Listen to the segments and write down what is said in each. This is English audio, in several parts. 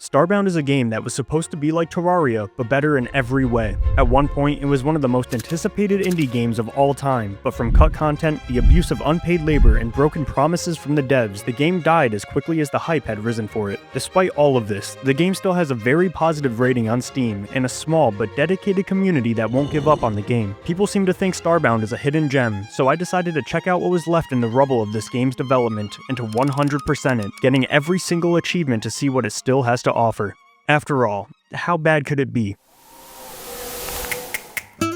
Starbound is a game that was supposed to be like Terraria, but better in every way. At one point, it was one of the most anticipated indie games of all time, but from cut content, the abuse of unpaid labor, and broken promises from the devs, the game died as quickly as the hype had risen for it. Despite all of this, the game still has a very positive rating on Steam, and a small but dedicated community that won't give up on the game. People seem to think Starbound is a hidden gem, so I decided to check out what was left in the rubble of this game's development, and to 100% it, getting every single achievement to see what it still has to offer. After all, how bad could it be?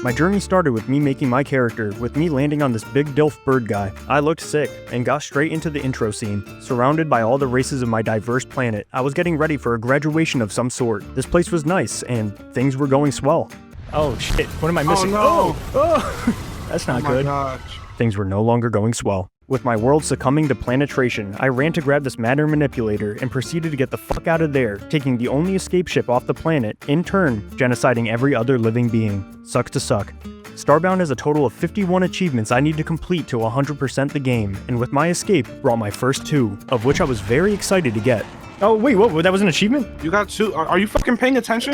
My journey started with me making my character, with me landing on this big DILF bird guy. I looked sick, and got straight into the intro scene. Surrounded by all the races of my diverse planet, I was getting ready for a graduation of some sort. This place was nice, and things were going swell. Oh shit, what am I missing? Oh, no. Oh! That's not good. Gosh. Things were no longer going swell. With my world succumbing to planetration, I ran to grab this matter manipulator and proceeded to get the fuck out of there, taking the only escape ship off the planet, in turn, genociding every other living being. Sucks to suck. Starbound has a total of 51 achievements I need to complete to 100% the game, and with my escape, brought my first 2, of which I was very excited to get. Oh wait, what? That was an achievement? You got 2? Are you fucking paying attention?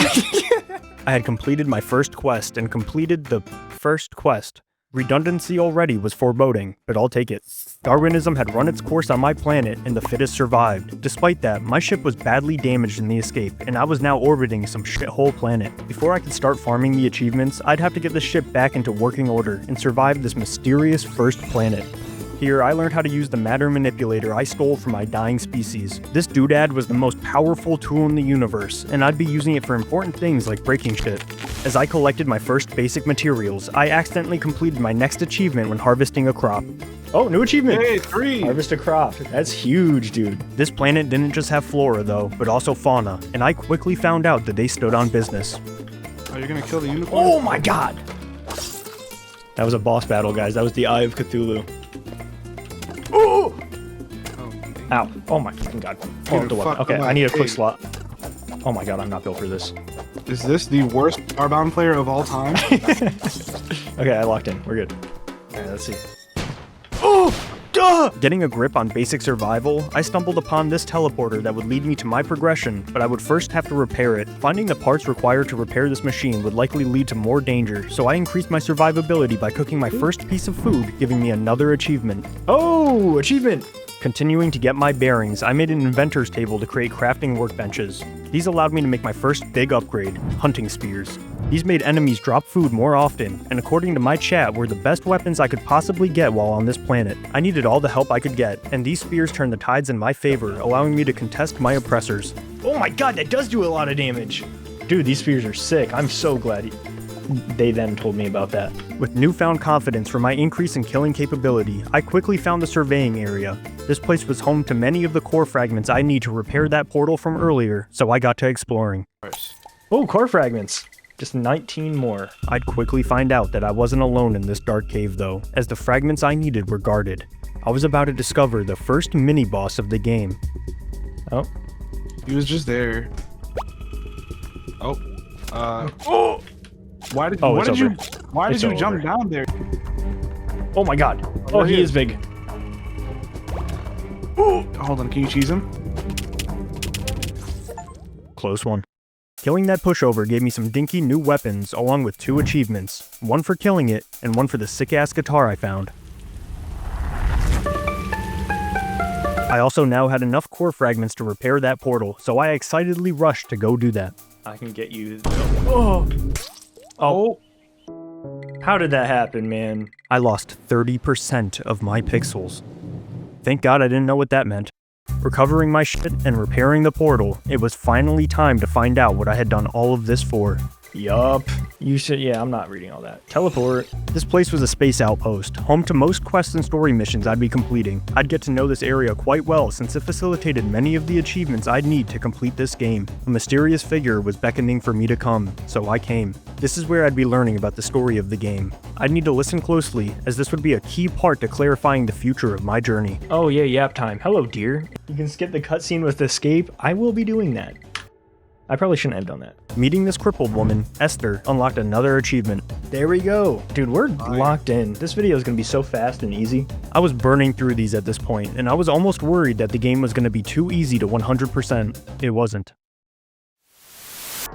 I had completed my first quest, and completed the first quest. Redundancy already was foreboding, but I'll take it. Darwinism had run its course on my planet, and the fittest survived. Despite that, my ship was badly damaged in the escape, and I was now orbiting some shithole planet. Before I could start farming the achievements, I'd have to get the ship back into working order, and survive this mysterious first planet. Here, I learned how to use the matter manipulator I stole from my dying species. This doodad was the most powerful tool in the universe, and I'd be using it for important things like breaking shit. As I collected my first basic materials, I accidentally completed my next achievement when harvesting a crop. Oh, new achievement! Hey, 3! Harvest a crop. That's huge, dude. This planet didn't just have flora, though, but also fauna, and I quickly found out that they stood on business. Oh, you're gonna kill the unicorn? Oh my god! That was a boss battle, guys. That was the Eye of Cthulhu. Oh! Ow. Oh my fucking god. Pull up the weapon. Okay, I need a quick slot. Oh my god, I'm not built for this. Is this the worst Starbound player of all time? Okay, I locked in. We're good. Alright, let's see. Oh! Duh! Getting a grip on basic survival, I stumbled upon this teleporter that would lead me to my progression, but I would first have to repair it. Finding the parts required to repair this machine would likely lead to more danger, so I increased my survivability by cooking my first piece of food, giving me another achievement. Oh! Achievement! Continuing to get my bearings, I made an inventor's table to create crafting workbenches. These allowed me to make my first big upgrade, hunting spears. These made enemies drop food more often, and according to my chat, were the best weapons I could possibly get while on this planet. I needed all the help I could get, and these spears turned the tides in my favor, allowing me to contest my oppressors. Oh my god, that does do a lot of damage! Dude, these spears are sick. I'm so glad they then told me about that. With newfound confidence from my increase in killing capability, I quickly found the surveying area. This place was home to many of the core fragments I need to repair that portal from earlier, so I got to exploring. Oh, core fragments! Just 19 more. I'd quickly find out that I wasn't alone in this dark cave though, as the fragments I needed were guarded. I was about to discover the first mini-boss of the game. Oh. He was just there. Oh. Oh! Why did It's you over. jump down there? Oh my god. Oh, he is big. Ooh. Hold on, can you cheese him? Close one. Killing that pushover gave me some dinky new weapons, along with 2 achievements. One for killing it, and one for the sick-ass guitar I found. I also now had enough core fragments to repair that portal, so I excitedly rushed to go do that. I can get you... Oh! Oh! How did that happen, man? I lost 30% of my pixels. Thank God I didn't know what that meant. Recovering my shit and repairing the portal, it was finally time to find out what I had done all of this for. Yup. You should, yeah, I'm not reading all that. Teleport. This place was a space outpost, home to most quests and story missions I'd be completing. I'd get to know this area quite well since it facilitated many of the achievements I'd need to complete this game. A mysterious figure was beckoning for me to come, so I came. This is where I'd be learning about the story of the game. I'd need to listen closely, as this would be a key part to clarifying the future of my journey. Oh yeah, yap time. Hello, dear. You can skip the cutscene with escape. I will be doing that. I probably shouldn't have done that. Meeting this crippled woman, Esther, unlocked another achievement. There we go. Dude, we're locked in. This video is going to be so fast and easy. I was burning through these at this point, and I was almost worried that the game was going to be too easy to 100%. It wasn't.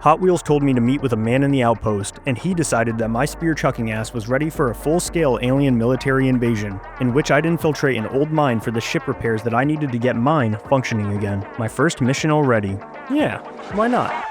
Hot Wheels told me to meet with a man in the outpost, and he decided that my spear-chucking ass was ready for a full-scale alien military invasion, in which I'd infiltrate an old mine for the ship repairs that I needed to get mine functioning again. My first mission already. Yeah, why not?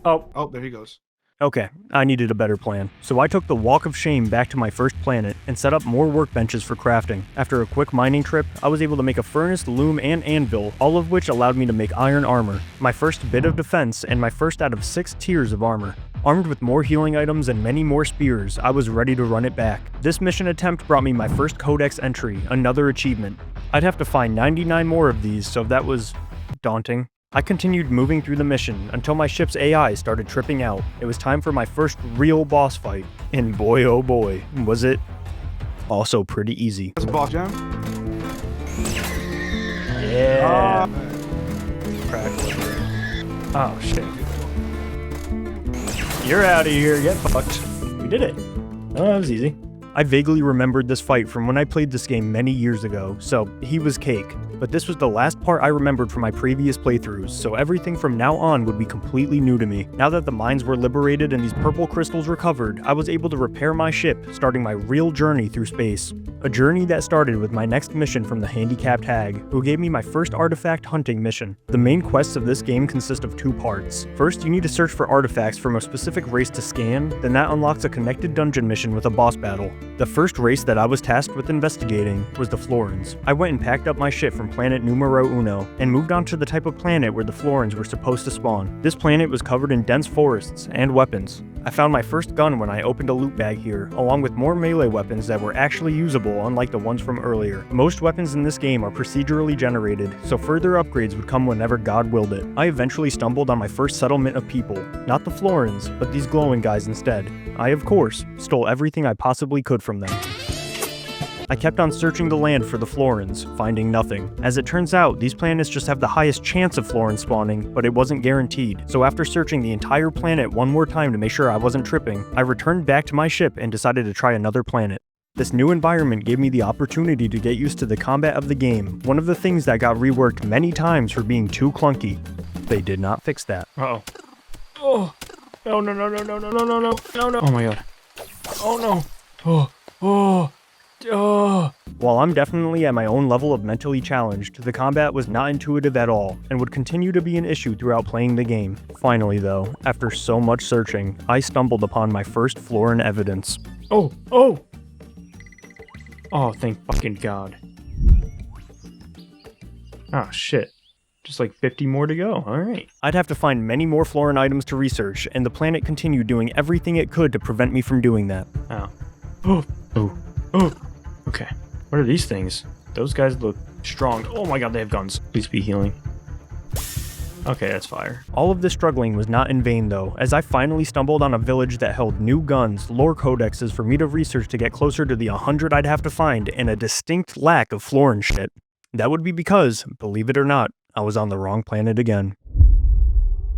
Oh, there he goes. Okay, I needed a better plan. So I took the Walk of Shame back to my first planet and set up more workbenches for crafting. After a quick mining trip, I was able to make a furnace, loom, and anvil, all of which allowed me to make iron armor, my first bit of defense and my first out of 6 tiers of armor. Armed with more healing items and many more spears, I was ready to run it back. This mission attempt brought me my first codex entry, another achievement. I'd have to find 99 more of these, so that was daunting. I continued moving through the mission until my ship's AI started tripping out. It was time for my first real boss fight, and boy oh boy, was it also pretty easy. That's a boss jam. Yeah. Crack. Oh shit. You're out of here, get fucked. We did it. Oh, that was easy. I vaguely remembered this fight from when I played this game many years ago, so he was cake. But this was the last part I remembered from my previous playthroughs, so everything from now on would be completely new to me. Now that the mines were liberated and these purple crystals recovered, I was able to repair my ship, starting my real journey through space. A journey that started with my next mission from the handicapped hag, who gave me my first artifact hunting mission. The main quests of this game consist of 2 parts. First, you need to search for artifacts from a specific race to scan, then that unlocks a connected dungeon mission with a boss battle. The first race that I was tasked with investigating was the Florins. I went and packed up my ship from planet numero uno, and moved on to the type of planet where the Florins were supposed to spawn. This planet was covered in dense forests and weapons. I found my first gun when I opened a loot bag here, along with more melee weapons that were actually usable unlike the ones from earlier. Most weapons in this game are procedurally generated, so further upgrades would come whenever God willed it. I eventually stumbled on my first settlement of people, not the Florins, but these glowing guys instead. I, of course, stole everything I possibly could from them. I kept on searching the land for the Florins, finding nothing. As it turns out, these planets just have the highest chance of Florin spawning, but it wasn't guaranteed. So after searching the entire planet one more time to make sure I wasn't tripping, I returned back to my ship and decided to try another planet. This new environment gave me the opportunity to get used to the combat of the game, one of the things that got reworked many times for being too clunky. They did not fix that. Uh-oh. Oh. No, no, no, no, no, no, no, no, no, no, no. Oh my god. Oh no. Oh. Oh. While I'm definitely at my own level of mentally challenged, the combat was not intuitive at all, and would continue to be an issue throughout playing the game. Finally though, after so much searching, I stumbled upon my first Florin evidence. Oh, oh! Oh, thank fucking god. Oh shit. Just like 50 more to go, alright. I'd have to find many more Florin items to research, and the planet continued doing everything it could to prevent me from doing that. Oh. Oh. Oh. Oh. Okay. What are these things? Those guys look strong. Oh my god, they have guns. Please be healing. Okay, that's fire. All of this struggling was not in vain though, as I finally stumbled on a village that held new guns, lore codexes for me to research to get closer to the 100 I'd have to find, and a distinct lack of Florin shit. That would be because, believe it or not, I was on the wrong planet again.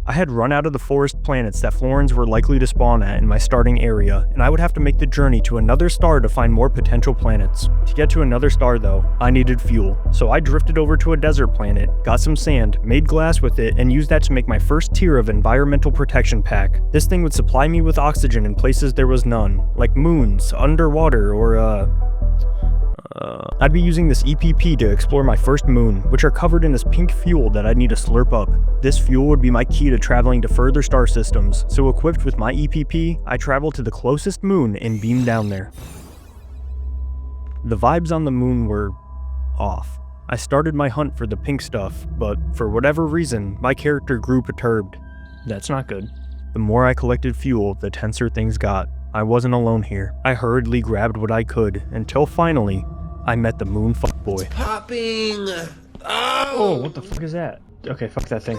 I had run out of the forest planets that Florins were likely to spawn at in my starting area, and I would have to make the journey to another star to find more potential planets. To get to another star though, I needed fuel, so I drifted over to a desert planet, got some sand, made glass with it, and used that to make my first tier of environmental protection pack. This thing would supply me with oxygen in places there was none, like moons, underwater, or I'd be using this EPP to explore my first moon, which are covered in this pink fuel that I'd need to slurp up. This fuel would be my key to traveling to further star systems, so equipped with my EPP, I traveled to the closest moon and beamed down there. The vibes on the moon were off. I started my hunt for the pink stuff, but for whatever reason, my character grew perturbed. That's not good. The more I collected fuel, the tenser things got. I wasn't alone here. I hurriedly grabbed what I could, until finally, I met the moon fuckboy. Popping! Oh, what the fuck is that? Okay, fuck that thing.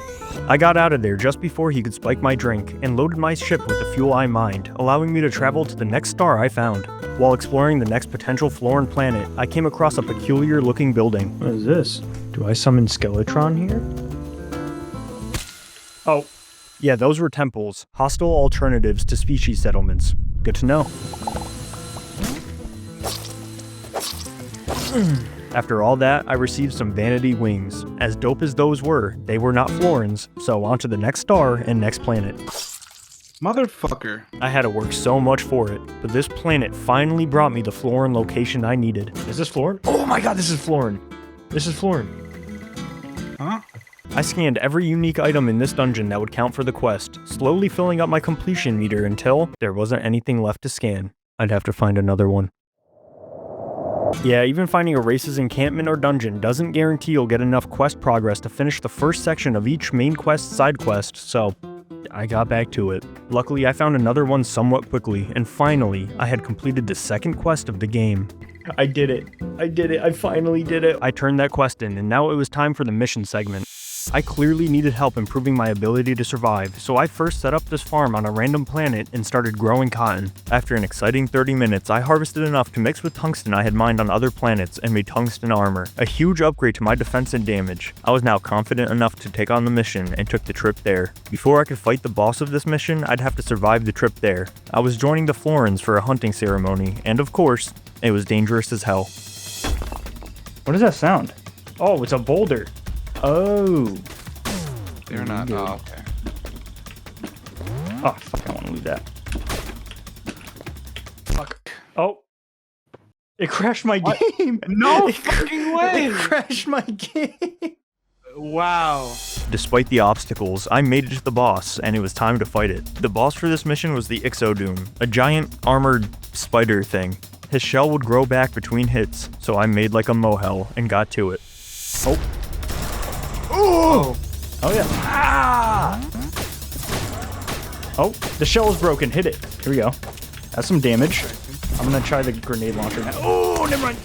I got out of there just before he could spike my drink, and loaded my ship with the fuel I mined, allowing me to travel to the next star I found. While exploring the next potential Florin planet, I came across a peculiar looking building. What is this? Do I summon Skeletron here? Oh. Yeah, those were temples, hostile alternatives to species settlements. Good to know. After all that, I received some vanity wings. As dope as those were, they were not Florins, so on to the next star and next planet. Motherfucker. I had to work so much for it, but this planet finally brought me the Florin location I needed. Is this Florin? Oh my god, this is Florin. This is Florin. Huh? I scanned every unique item in this dungeon that would count for the quest, slowly filling up my completion meter until there wasn't anything left to scan. I'd have to find another one. Yeah, even finding a race's encampment or dungeon doesn't guarantee you'll get enough quest progress to finish the first section of each main quest side quest, so I got back to it. Luckily, I found another one somewhat quickly, and finally, I had completed the second quest of the game. I did it. I finally did it. I turned that quest in, and now it was time for the mission segment. I clearly needed help improving my ability to survive, so I first set up this farm on a random planet and started growing cotton. After an exciting 30 minutes, I harvested enough to mix with tungsten I had mined on other planets and made tungsten armor, a huge upgrade to my defense and damage. I was now confident enough to take on the mission and took the trip there. Before I could fight the boss of this mission, I'd have to survive the trip there. I was joining the Florins for a hunting ceremony, and of course, it was dangerous as hell. What does that sound? Oh, it's a boulder. Oh. They're not. Oh, okay. Oh, fuck, I want to leave that. Fuck. Oh. It crashed my game. No fucking way. It crashed my game. Wow. Despite the obstacles, I made it to the boss, and it was time to fight it. The boss for this mission was the Ixodoom, a giant armored spider thing. His shell would grow back between hits, so I made like a mohel and got to it. Oh. Oh. Oh yeah. Ah! Oh, the shell is broken. Hit it. Here we go. That's some damage. I'm gonna try the grenade launcher now. Oh, never mind.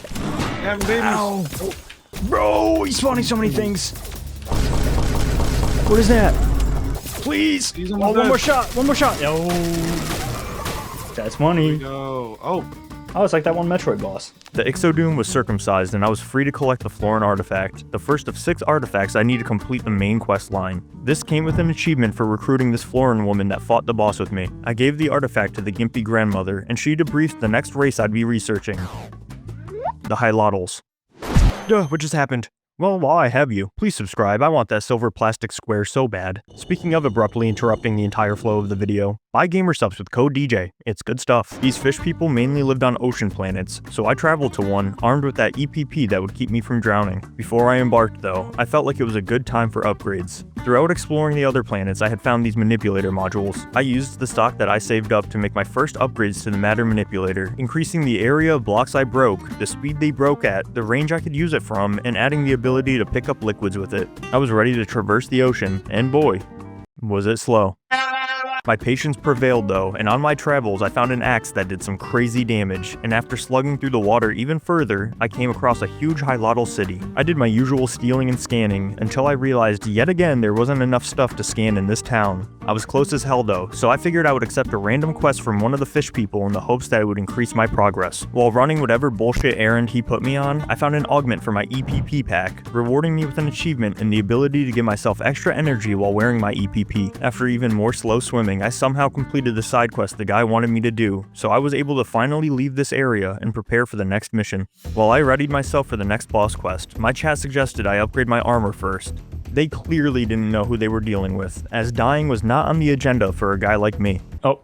Yeah, baby. Ow. Oh. Bro, he's spawning so many things. What is that? Please. He's Oh, almost one more dead. shot. One more shot. Oh. That's money. Go. Oh. Oh, it's like that one Metroid boss. The Ixodoom was circumcised, and I was free to collect the Florin artifact, the first of 6 artifacts I need to complete the main quest line. This came with an achievement for recruiting this Florin woman that fought the boss with me. I gave the artifact to the gimpy grandmother, and she debriefed the next race I'd be researching. The Hylottles. Duh, what just happened? Well, while I have you, please subscribe. I want that silver plastic square so bad. Speaking of abruptly interrupting the entire flow of the video, buy gamer subs with code DJ. It's good stuff. These fish people mainly lived on ocean planets, so I traveled to one armed with that EPP that would keep me from drowning. Before I embarked though, I felt like it was a good time for upgrades. Throughout exploring the other planets, I had found these manipulator modules. I used the stock that I saved up to make my first upgrades to the matter manipulator, increasing the area of blocks I broke, the speed they broke at, the range I could use it from, and adding the ability to pick up liquids with it. I was ready to traverse the ocean, and boy, was it slow. My patience prevailed though, and on my travels I found an axe that did some crazy damage, and after slugging through the water even further, I came across a huge Hylottl city. I did my usual stealing and scanning, until I realized yet again there wasn't enough stuff to scan in this town. I was close as hell though, so I figured I would accept a random quest from one of the fish people in the hopes that it would increase my progress. While running whatever bullshit errand he put me on, I found an augment for my EPP pack, rewarding me with an achievement and the ability to give myself extra energy while wearing my EPP. After even more slow swimming, I somehow completed the side quest the guy wanted me to do, so I was able to finally leave this area and prepare for the next mission. While I readied myself for the next boss quest, my chat suggested I upgrade my armor first. They clearly didn't know who they were dealing with, as dying was not on the agenda for a guy like me. Oh.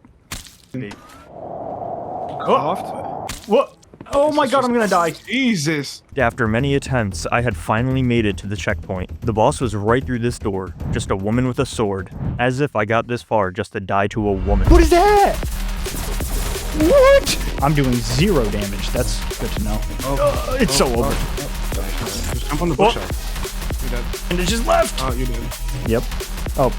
Coughed. What? Oh my god, I'm gonna die. Jesus. After many attempts, I had finally made it to the checkpoint. The boss was right through this door, just a woman with a sword. As if I got this far just to die to a woman. What is that? What? I'm doing 0 damage. That's good to know. It's so over. Just jump on the bookshelf. You're dead. And it just left. Oh, you're dead. Yep. Oh.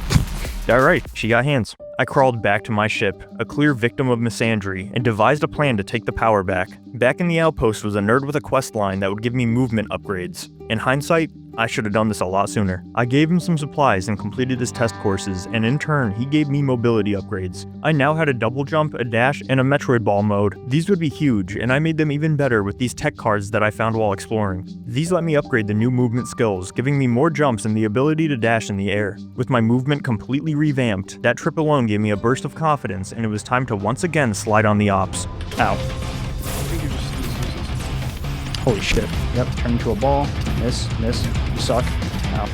Alright, she got hands. I crawled back to my ship, a clear victim of misandry, and devised a plan to take the power back. Back in the outpost was a nerd with a quest line that would give me movement upgrades. In hindsight, I should have done this a lot sooner. I gave him some supplies and completed his test courses, and in turn, he gave me mobility upgrades. I now had a double jump, a dash, and a Metroid Ball mode. These would be huge, and I made them even better with these tech cards that I found while exploring. These let me upgrade the new movement skills, giving me more jumps and the ability to dash in the air. With my movement completely revamped, that trip alone gave me a burst of confidence, and it was time to once again slide on the ops. Ow. Holy shit. Yep, turn into a ball. Miss. You suck. Ow.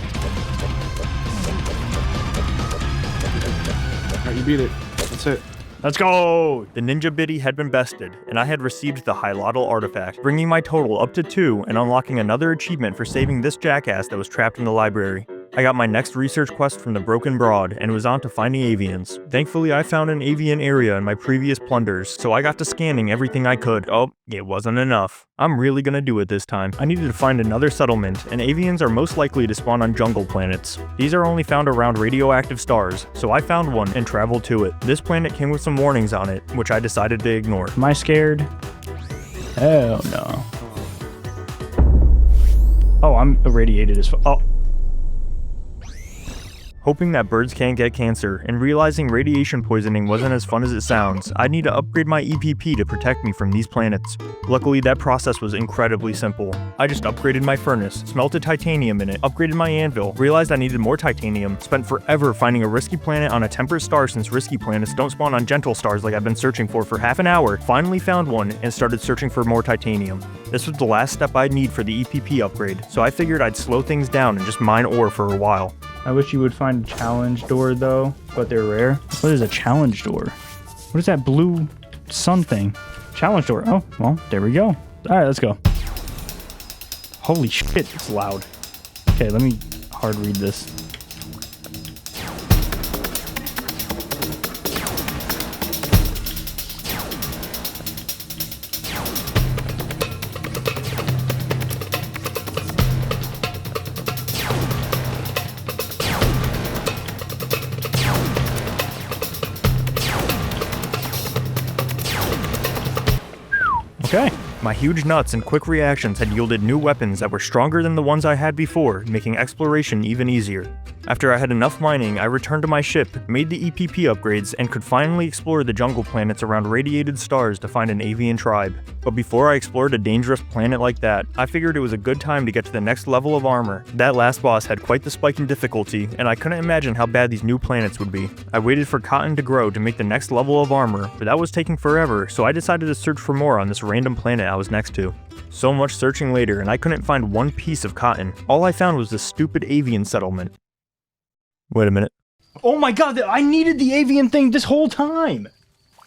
Alright, you beat it. That's it. Let's go! The Ninja Biddy had been bested, and I had received the Hylatl artifact, bringing my total up to 2 and unlocking another achievement for saving this jackass that was trapped in the library. I got my next research quest from the Broken Broad and was on to finding avians. Thankfully, I found an avian area in my previous plunders, so I got to scanning everything I could. Oh, it wasn't enough. I'm really gonna do it this time. I needed to find another settlement, and avians are most likely to spawn on jungle planets. These are only found around radioactive stars, so I found one and traveled to it. This planet came with some warnings on it, which I decided to ignore. Am I scared? Hell no. Oh, I'm irradiated as fuck. Oh. Hoping that birds can't get cancer, and realizing radiation poisoning wasn't as fun as it sounds, I'd need to upgrade my EPP to protect me from these planets. Luckily, that process was incredibly simple. I just upgraded my furnace, smelted titanium in it, upgraded my anvil, realized I needed more titanium, spent forever finding a risky planet on a temperate star since risky planets don't spawn on gentle stars like I've been searching for half an hour, finally found one, and started searching for more titanium. This was the last step I'd need for the EPP upgrade, so I figured I'd slow things down and just mine ore for a while. I wish you would find a challenge door though, but they're rare. What is a challenge door? What is that blue sun thing? Challenge door. Oh, well, there we go. All right, let's go. Holy shit, it's loud. Okay, let me hard read this. Okay. My huge nuts and quick reactions had yielded new weapons that were stronger than the ones I had before, making exploration even easier. After I had enough mining, I returned to my ship, made the EPP upgrades, and could finally explore the jungle planets around radiated stars to find an avian tribe. But before I explored a dangerous planet like that, I figured it was a good time to get to the next level of armor. That last boss had quite the spike in difficulty, and I couldn't imagine how bad these new planets would be. I waited for cotton to grow to make the next level of armor, but that was taking forever, so I decided to search for more on this random planet I was next to. So much searching later, and I couldn't find one piece of cotton. All I found was this stupid avian settlement. Wait a minute. Oh my god, I needed the avian thing this whole time!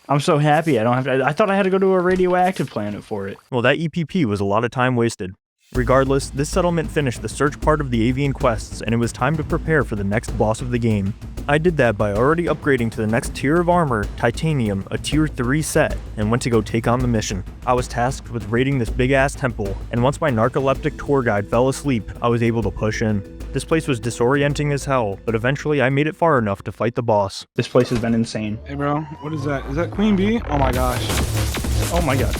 I'm so happy I don't have to. I thought I had to go to a radioactive planet for it. Well, that EPP was a lot of time wasted. Regardless, this settlement finished the search part of the avian quests, and it was time to prepare for the next boss of the game. I did that by already upgrading to the next tier of armor, titanium, a tier 3 set, and went to go take on the mission. I was tasked with raiding this big-ass temple, and once my narcoleptic tour guide fell asleep, I was able to push in. This place was disorienting as hell, but eventually I made it far enough to fight the boss. This place has been insane. Hey, bro. What is that? Is that Queen Bee? Oh, my gosh. Oh my god.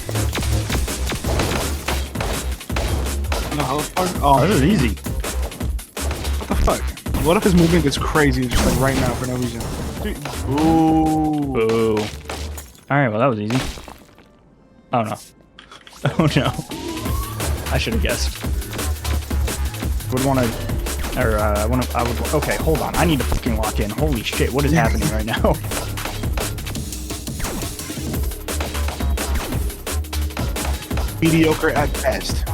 No, how far? Oh, This is easy. what the fuck? What if his movement gets crazy just like right now for no reason? Dude. Ooh. Boo. Alright, well that was easy. Oh no. Oh no. I should have guessed. Would want to... Or, I would... Okay, hold on. I need to fucking lock in. Holy shit, what is happening right now? Mediocre at best.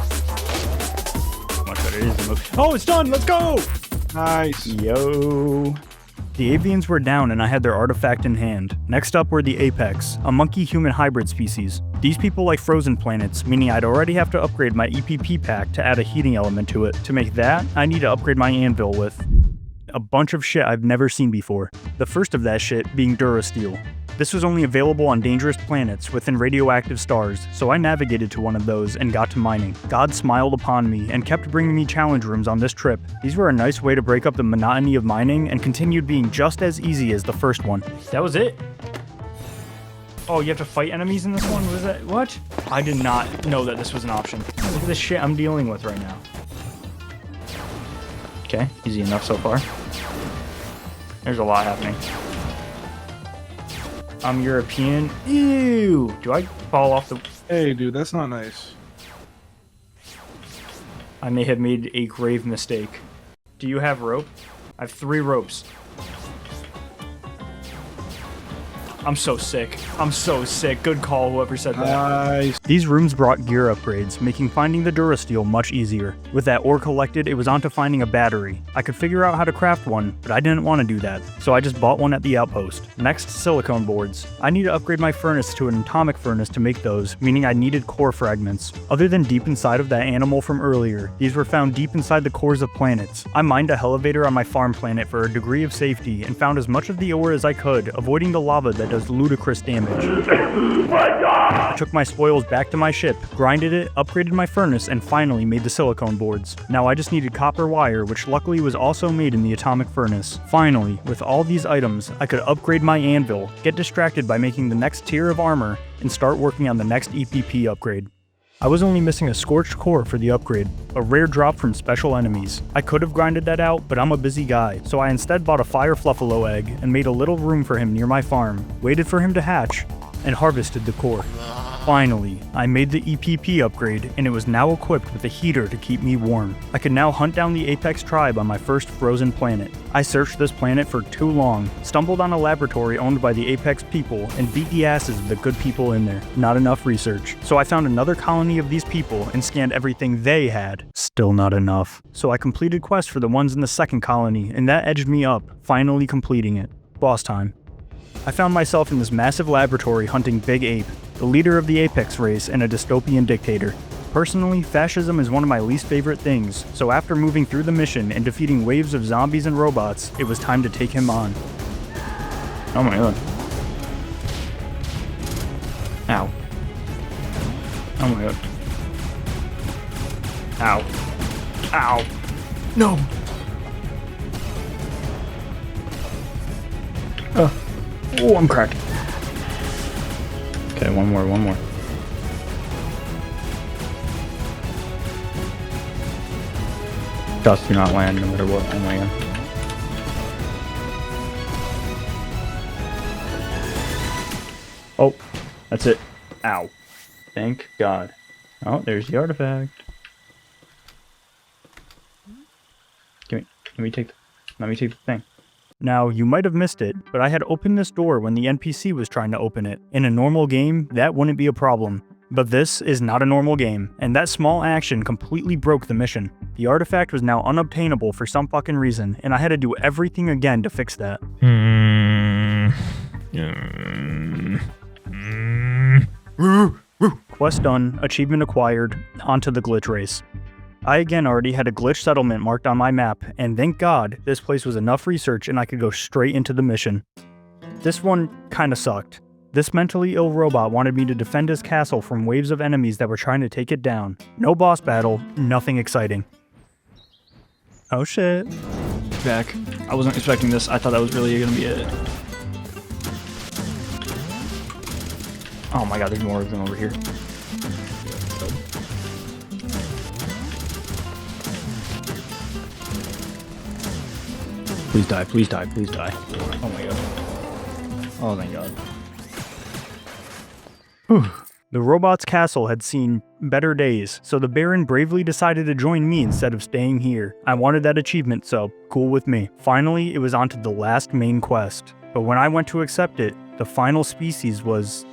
Much better it is the move. Oh, it's done! Let's go! Nice. Yo. The avians were down and I had their artifact in hand. Next up were the Apex, a monkey-human hybrid species. These people like frozen planets, meaning I'd already have to upgrade my EPP pack to add a heating element to it. To make that, I need to upgrade my anvil with a bunch of shit I've never seen before. The first of that shit being Durasteel. This was only available on dangerous planets within radioactive stars, so I navigated to one of those and got to mining. God smiled upon me and kept bringing me challenge rooms on this trip. These were a nice way to break up the monotony of mining and continued being just as easy as the first one. That was it? Oh, you have to fight enemies in this one? Was that... What? I did not know that this was an option. Look at the shit I'm dealing with right now. Okay, easy enough so far. There's a lot happening. I'm European. Ew! Do I fall off the... Hey, dude, that's not nice. I may have made a grave mistake. Do you have rope? I have 3 ropes. I'm so sick. I'm so sick. Good call, whoever said that. Nice. These rooms brought gear upgrades, making finding the Durasteel much easier. With that ore collected, it was on to finding a battery. I could figure out how to craft one, but I didn't want to do that, so I just bought one at the outpost. Next, silicone boards. I need to upgrade my furnace to an atomic furnace to make those, meaning I needed core fragments. Other than deep inside of that animal from earlier, these were found deep inside the cores of planets. I mined a elevator on my farm planet for a degree of safety and found as much of the ore as I could, avoiding the lava that does ludicrous damage. I took my spoils back to my ship, grinded it, upgraded my furnace, and finally made the silicone boards. Now I just needed copper wire, which luckily was also made in the atomic furnace. Finally, with all these items, I could upgrade my anvil, get distracted by making the next tier of armor, and start working on the next EPP upgrade. I was only missing a scorched core for the upgrade, a rare drop from special enemies. I could have grinded that out, but I'm a busy guy, so I instead bought a fire fluffalo egg and made a little room for him near my farm, waited for him to hatch, and harvested the core. Finally, I made the EPP upgrade, and it was now equipped with a heater to keep me warm. I could now hunt down the Apex tribe on my first frozen planet. I searched this planet for too long, stumbled on a laboratory owned by the Apex people, and beat the asses of the good people in there. Not enough research. So I found another colony of these people and scanned everything they had. Still not enough. So I completed quests for the ones in the second colony, and that edged me up, finally completing it. Boss time. I found myself in this massive laboratory hunting Big Ape, the leader of the Apex race and a dystopian dictator. Personally, fascism is one of my least favorite things, so after moving through the mission and defeating waves of zombies and robots, it was time to take him on. Oh my god. Ow. Oh my god. Ow. Ow. No! Oh, I'm cracked. Okay, one more. Dust do not land no matter what. Oh my god. Oh, that's it. Ow. Thank God. Oh, there's the artifact. Let me take the thing. Now, you might have missed it, but I had opened this door when the NPC was trying to open it. In a normal game, that wouldn't be a problem. But this is not a normal game, and that small action completely broke the mission. The artifact was now unobtainable for some fucking reason, and I had to do everything again to fix that. Quest done, achievement acquired, onto the glitch race. I again already had a glitch settlement marked on my map, and thank God, this place was enough research and I could go straight into the mission. This one kinda sucked. This mentally ill robot wanted me to defend his castle from waves of enemies that were trying to take it down. No boss battle, nothing exciting. Oh shit. Back. I wasn't expecting this. I thought that was really gonna be it. Oh my god, there's more of them over here. Please die, please die, please die. Oh my god. Oh thank god. The robot's castle had seen better days, so the Baron bravely decided to join me instead of staying here. I wanted that achievement, so cool with me. Finally, it was on to the last main quest. But when I went to accept it, the final species was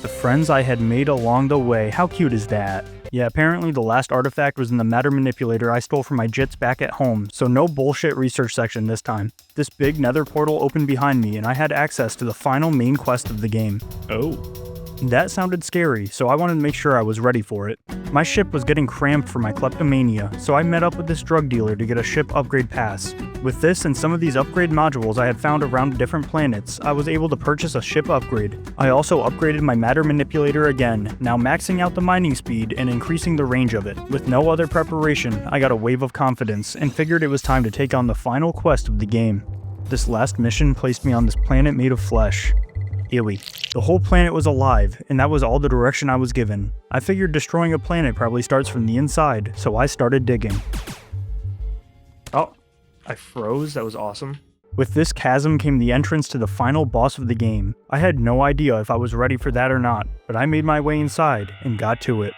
the friends I had made along the way. How cute is that? Yeah, apparently the last artifact was in the matter manipulator I stole from my jits back at home, so no bullshit research section this time. This big nether portal opened behind me and I had access to the final main quest of the game. Oh. That sounded scary, so I wanted to make sure I was ready for it. My ship was getting cramped for my kleptomania, so I met up with this drug dealer to get a ship upgrade pass. With this and some of these upgrade modules I had found around different planets, I was able to purchase a ship upgrade. I also upgraded my matter manipulator again, now maxing out the mining speed and increasing the range of it. With no other preparation, I got a wave of confidence and figured it was time to take on the final quest of the game. This last mission placed me on this planet made of flesh. Ewy. The whole planet was alive, and that was all the direction I was given. I figured destroying a planet probably starts from the inside, so I started digging. Oh, I froze. That was awesome. With this chasm came the entrance to the final boss of the game. I had no idea if I was ready for that or not, but I made my way inside and got to it.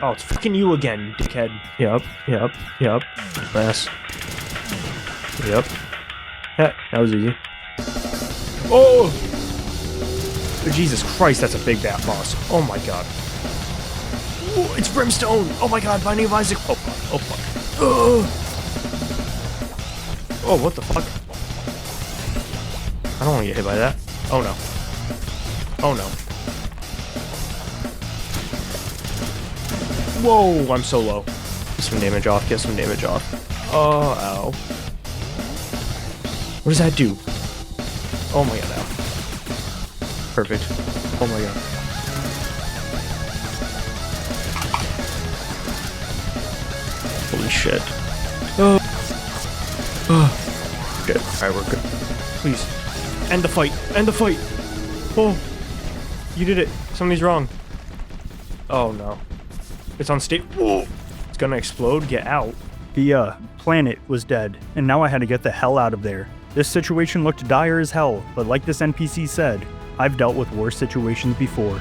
Oh, it's fucking you again, you dickhead. Yep. Press. Yep. Yeah, that was easy. Oh! Jesus Christ, that's a big bat boss. Oh my god. Ooh, it's Brimstone! Oh my god, Binding of Isaac! Oh fuck, oh fuck. Ugh. Oh, what the fuck? I don't want to get hit by that. Oh no. Oh no. Whoa, I'm so low. Get some damage off, get some damage off. Oh, ow. What does that do? Oh my god, ow. Perfect. Oh my god. Holy shit. Oh. Oh. Good. Alright, we're good. Please. End the fight. End the fight. Oh. You did it. Something's wrong. Oh no. It's on state. Whoa. It's gonna explode. Get out. The planet was dead, and now I had to get the hell out of there. This situation looked dire as hell, but like this NPC said, I've dealt with worse situations before.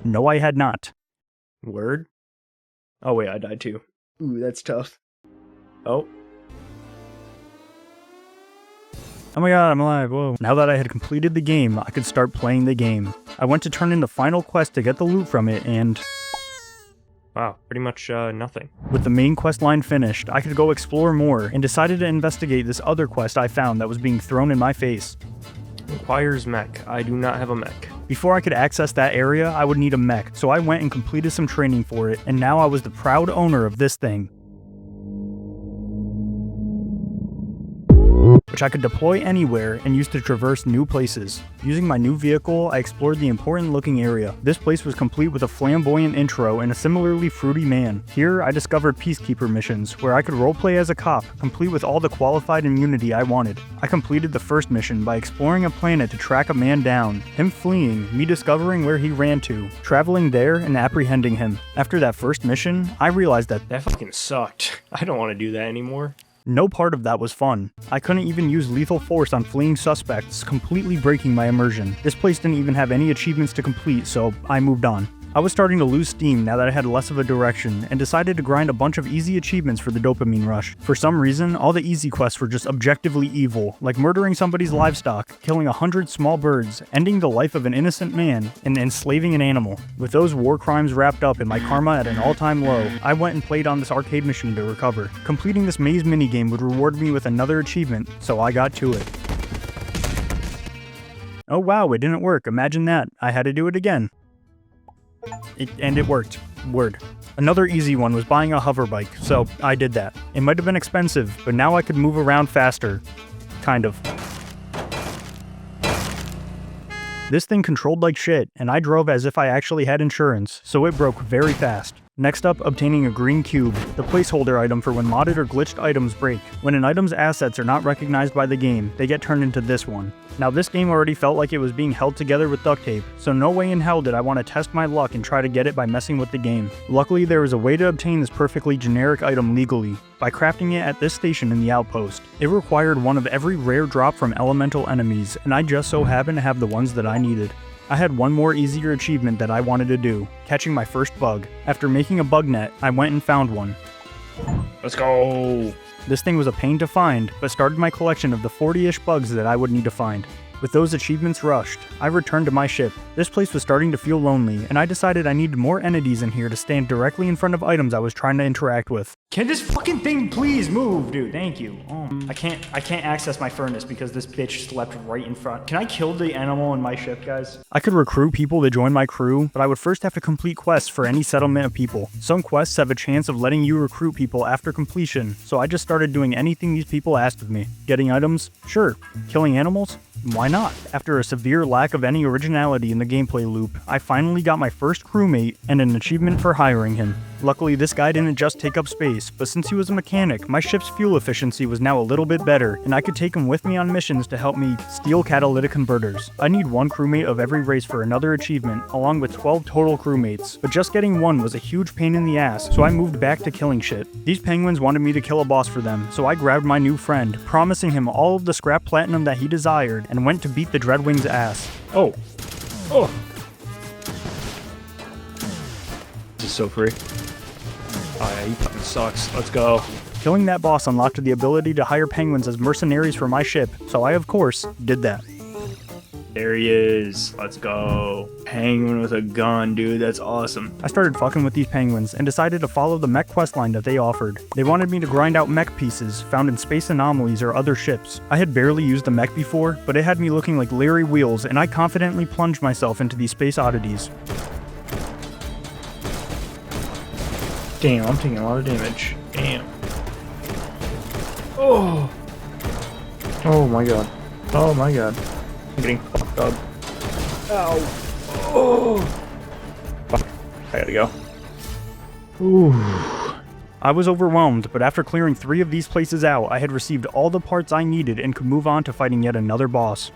No, I had not. Word? Oh wait, I died too. Ooh, that's tough. Oh. Oh my god, I'm alive, whoa. Now that I had completed the game, I could start playing the game. I went to turn in the final quest to get the loot from it, and... wow, pretty much nothing. With the main quest line finished, I could go explore more, and decided to investigate this other quest I found that was being thrown in my face. Requires mech. I do not have a mech. Before I could access that area, I would need a mech, so I went and completed some training for it, and now I was the proud owner of this thing. Which I could deploy anywhere and use to traverse new places. Using my new vehicle, I explored the important looking area. This place was complete with a flamboyant intro and a similarly fruity man. Here, I discovered peacekeeper missions, where I could roleplay as a cop, complete with all the qualified immunity I wanted. I completed the first mission by exploring a planet to track a man down, him fleeing, me discovering where he ran to, traveling there and apprehending him. After that first mission, I realized that fucking sucked. I don't want to do that anymore. No part of that was fun. I couldn't even use lethal force on fleeing suspects, completely breaking my immersion. This place didn't even have any achievements to complete, so I moved on. I was starting to lose steam now that I had less of a direction, and decided to grind a bunch of easy achievements for the dopamine rush. For some reason, all the easy quests were just objectively evil, like murdering somebody's livestock, killing 100 small birds, ending the life of an innocent man, and enslaving an animal. With those war crimes wrapped up and my karma at an all-time low, I went and played on this arcade machine to recover. Completing this maze minigame would reward me with another achievement, so I got to it. Oh wow, it didn't work, imagine that. I had to do it again. And it worked. Word. Another easy one was buying a hover bike, so I did that. It might have been expensive, but now I could move around faster. Kind of. This thing controlled like shit, and I drove as if I actually had insurance, so it broke very fast. Next up, obtaining a green cube, the placeholder item for when modded or glitched items break. When an item's assets are not recognized by the game, they get turned into this one. Now this game already felt like it was being held together with duct tape, so no way in hell did I want to test my luck and try to get it by messing with the game. Luckily, there was a way to obtain this perfectly generic item legally, by crafting it at this station in the outpost. It required one of every rare drop from elemental enemies, and I just so happened to have the ones that I needed. I had one more easier achievement that I wanted to do, catching my first bug. After making a bug net, I went and found one. Let's go! This thing was a pain to find, but started my collection of the 40-ish bugs that I would need to find. With those achievements rushed, I returned to my ship. This place was starting to feel lonely, and I decided I needed more entities in here to stand directly in front of items I was trying to interact with. Can this fucking thing please move, dude? Thank you. I can't access my furnace because this bitch slept right in front. Can I kill the animal in my ship, guys? I could recruit people to join my crew, but I would first have to complete quests for any settlement of people. Some quests have a chance of letting you recruit people after completion, so I just started doing anything these people asked of me. Getting items? Sure. Killing animals? Why not? After a severe lack of any originality in the gameplay loop, I finally got my first crewmate and an achievement for hiring him. Luckily, this guy didn't just take up space, but since he was a mechanic, my ship's fuel efficiency was now a little bit better, and I could take him with me on missions to help me steal catalytic converters. I need one crewmate of every race for another achievement, along with 12 total crewmates, but just getting one was a huge pain in the ass, so I moved back to killing shit. These penguins wanted me to kill a boss for them, so I grabbed my new friend, promising him all of the scrap platinum that he desired, and went to beat the Dreadwing's ass. Oh. This is so free. Oh yeah, he fucking sucks. Let's go. Killing that boss unlocked the ability to hire penguins as mercenaries for my ship, so I of course did that. There he is. Let's go. Penguin with a gun, dude. That's awesome. I started fucking with these penguins and decided to follow the mech questline that they offered. They wanted me to grind out mech pieces found in space anomalies or other ships. I had barely used the mech before, but it had me looking like Larry Wheels, and I confidently plunged myself into these space oddities. Damn, I'm taking a lot of damage. Damn. Oh. Oh my god. Oh my god. I'm getting fucked up. Ow. Oh. Fuck. I gotta go. Ooh. I was overwhelmed, but after clearing 3 of these places out, I had received all the parts I needed and could move on to fighting yet another boss.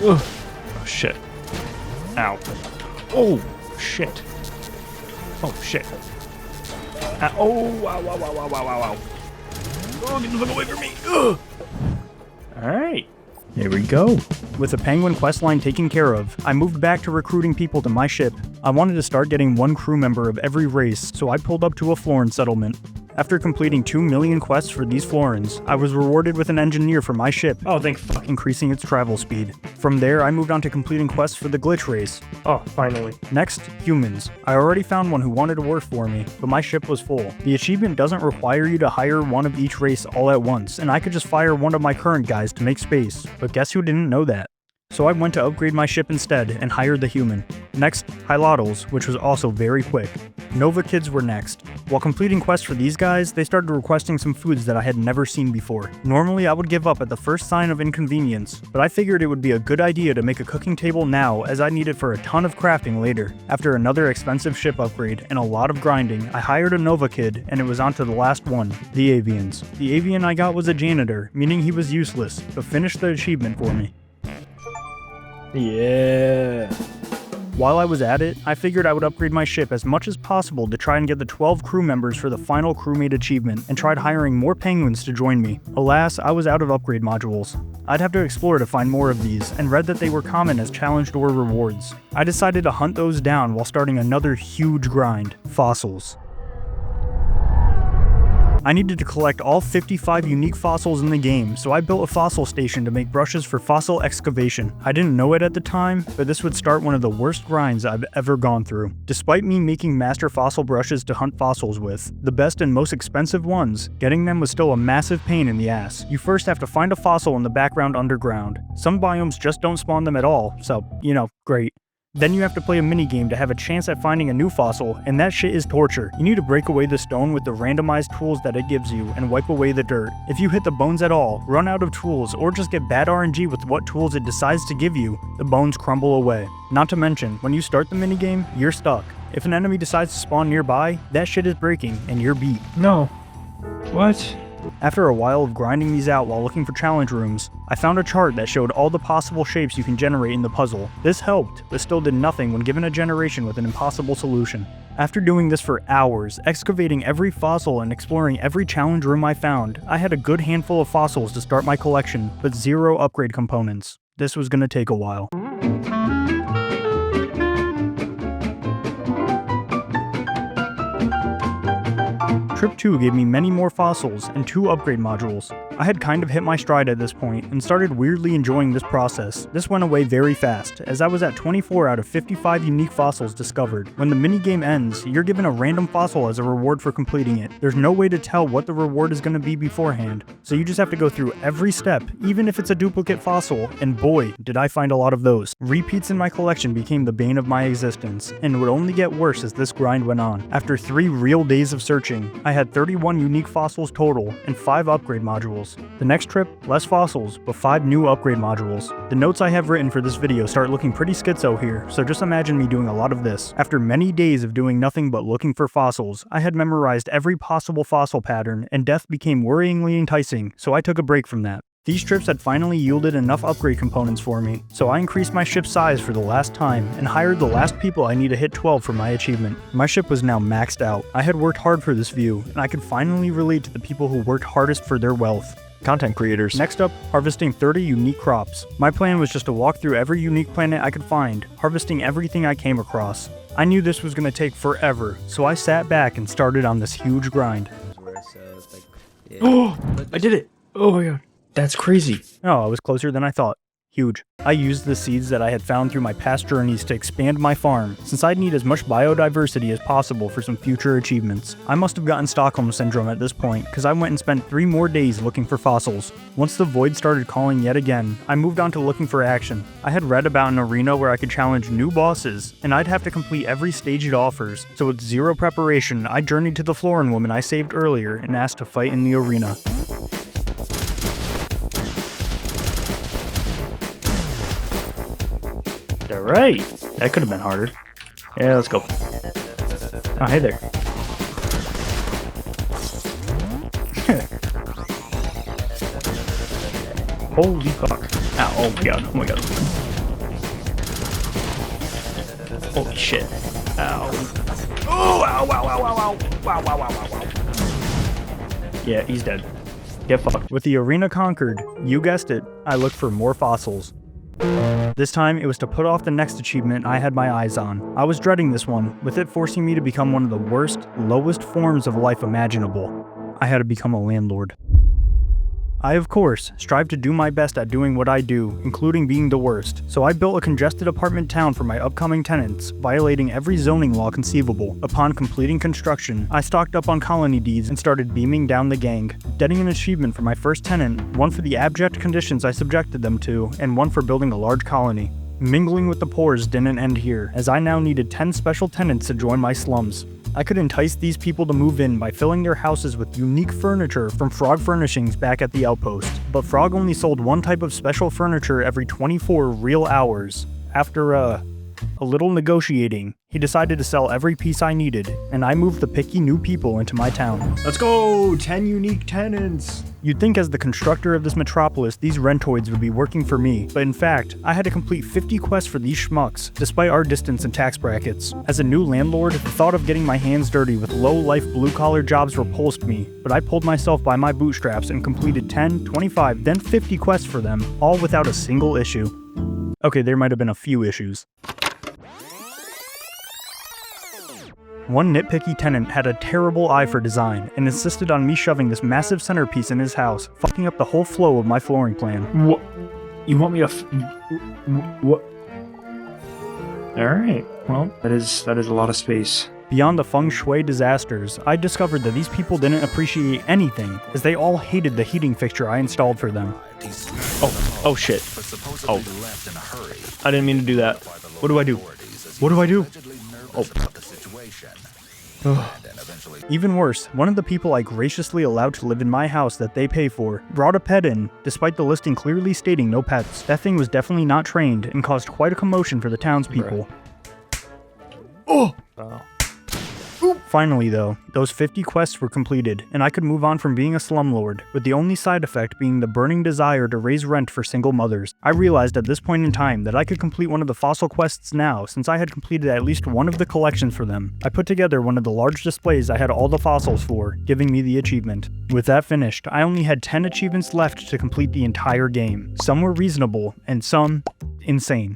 Ugh. Oh shit. Ow. Oh shit. Oh shit. Oh, wow, wow, wow, wow, wow, wow, wow. Oh, get the fuck away from me. Ugh. Alright. Here we go. With the penguin questline taken care of, I moved back to recruiting people to my ship. I wanted to start getting 1 crew member of every race, so I pulled up to a Florin settlement. After completing 2 million quests for these Florins, I was rewarded with an engineer for my ship. Oh, thank fuck. Increasing its travel speed. From there, I moved on to completing quests for the glitch race. Oh, finally. Next, humans. I already found one who wanted to work for me, but my ship was full. The achievement doesn't require you to hire one of each race all at once, and I could just fire one of my current guys to make space. But guess who didn't know that? So I went to upgrade my ship instead and hired the human. Next, Hylottles, which was also very quick. Nova Kids were next. While completing quests for these guys, they started requesting some foods that I had never seen before. Normally I would give up at the first sign of inconvenience, but I figured it would be a good idea to make a cooking table now as I need it for a ton of crafting later. After another expensive ship upgrade and a lot of grinding, I hired a Nova Kid and it was on to the last one, the Avians. The Avian I got was a janitor, meaning he was useless, but finished the achievement for me. Yeah. While I was at it, I figured I would upgrade my ship as much as possible to try and get the 12 crew members for the final crewmate achievement, and tried hiring more penguins to join me. Alas, I was out of upgrade modules. I'd have to explore to find more of these, and read that they were common as challenge door rewards. I decided to hunt those down while starting another huge grind, fossils. I needed to collect all 55 unique fossils in the game, so I built a fossil station to make brushes for fossil excavation. I didn't know it at the time, but this would start one of the worst grinds I've ever gone through. Despite me making master fossil brushes to hunt fossils with, the best and most expensive ones, getting them was still a massive pain in the ass. You first have to find a fossil in the background underground. Some biomes just don't spawn them at all, so, you know, great. Then you have to play a minigame to have a chance at finding a new fossil, and that shit is torture. You need to break away the stone with the randomized tools that it gives you, and wipe away the dirt. If you hit the bones at all, run out of tools, or just get bad RNG with what tools it decides to give you, the bones crumble away. Not to mention, when you start the minigame, you're stuck. If an enemy decides to spawn nearby, that shit is breaking, and you're beat. No. What? After a while of grinding these out while looking for challenge rooms, I found a chart that showed all the possible shapes you can generate in the puzzle. This helped, but still did nothing when given a generation with an impossible solution. After doing this for hours, excavating every fossil and exploring every challenge room I found, I had a good handful of fossils to start my collection, but 0 upgrade components. This was gonna take a while. Trip 2 gave me many more fossils and 2 upgrade modules. I had kind of hit my stride at this point and started weirdly enjoying this process. This went away very fast, as I was at 24 out of 55 unique fossils discovered. When the minigame ends, you're given a random fossil as a reward for completing it. There's no way to tell what the reward is going to be beforehand, so you just have to go through every step, even if it's a duplicate fossil, and boy, did I find a lot of those. Repeats in my collection became the bane of my existence, and would only get worse as this grind went on. After 3 real days of searching, I had 31 unique fossils total and 5 upgrade modules. The next trip, less fossils, but 5 new upgrade modules. The notes I have written for this video start looking pretty schizo here, so just imagine me doing a lot of this. After many days of doing nothing but looking for fossils, I had memorized every possible fossil pattern, and death became worryingly enticing, so I took a break from that. These trips had finally yielded enough upgrade components for me, so I increased my ship's size for the last time, and hired the last people I need to hit 12 for my achievement. My ship was now maxed out. I had worked hard for this view, and I could finally relate to the people who worked hardest for their wealth. Content creators. Next up, harvesting 30 unique crops. My plan was just to walk through every unique planet I could find, harvesting everything I came across. I knew this was going to take forever, so I sat back and started on this huge grind. Oh, I did it! Oh my god. That's crazy. Oh, I was closer than I thought. Huge. I used the seeds that I had found through my past journeys to expand my farm, since I'd need as much biodiversity as possible for some future achievements. I must have gotten Stockholm Syndrome at this point, because I went and spent 3 more days looking for fossils. Once the void started calling yet again, I moved on to looking for action. I had read about an arena where I could challenge new bosses, and I'd have to complete every stage it offers, so with zero preparation, I journeyed to the Florin woman I saved earlier and asked to fight in the arena. Alright, that could have been harder. Yeah, let's go. Oh, hey there. Holy fuck. Ow, oh my god, oh my god. Holy shit. Ow. Oh, ow, ow, ow, ow, ow. Wow, wow, wow, wow, wow. Yeah, he's dead. Get fucked. With the arena conquered, you guessed it, I looked for more fossils. This time, it was to put off the next achievement I had my eyes on. I was dreading this one, with it forcing me to become one of the worst, lowest forms of life imaginable. I had to become a landlord. I, of course, strive to do my best at doing what I do, including being the worst, so I built a congested apartment town for my upcoming tenants, violating every zoning law conceivable. Upon completing construction, I stocked up on colony deeds and started beaming down the gang, getting an achievement for my first tenant, one for the abject conditions I subjected them to, and one for building a large colony. Mingling with the poors didn't end here, as I now needed 10 special tenants to join my slums. I could entice these people to move in by filling their houses with unique furniture from Frog Furnishings back at the outpost, but Frog only sold one type of special furniture every 24 real hours. After a little negotiating, he decided to sell every piece I needed, and I moved the picky new people into my town. Let's go! 10 unique tenants! You'd think as the constructor of this metropolis, these rentoids would be working for me, but in fact, I had to complete 50 quests for these schmucks, despite our distance and tax brackets. As a new landlord, the thought of getting my hands dirty with low-life blue-collar jobs repulsed me, but I pulled myself by my bootstraps and completed 10, 25, then 50 quests for them, all without a single issue. Okay, there might have been a few issues. One nitpicky tenant had a terrible eye for design and insisted on me shoving this massive centerpiece in his house, fucking up the whole flow of my flooring plan. What? You want me to what? Alright, well, that is a lot of space. Beyond the feng shui disasters, I discovered that these people didn't appreciate anything, as they all hated the heating fixture I installed for them. Oh shit. Oh. I didn't mean to do that. What do I do? What do I do? Oh. Even worse, one of the people I graciously allowed to live in my house that they pay for brought a pet in, despite the listing clearly stating no pets. That thing was definitely not trained and caused quite a commotion for the townspeople. Oh! Finally though, those 50 quests were completed, and I could move on from being a slumlord, with the only side effect being the burning desire to raise rent for single mothers. I realized at this point in time that I could complete one of the fossil quests now, since I had completed at least one of the collections for them. I put together one of the large displays I had all the fossils for, giving me the achievement. With that finished, I only had 10 achievements left to complete the entire game. Some were reasonable, and some insane.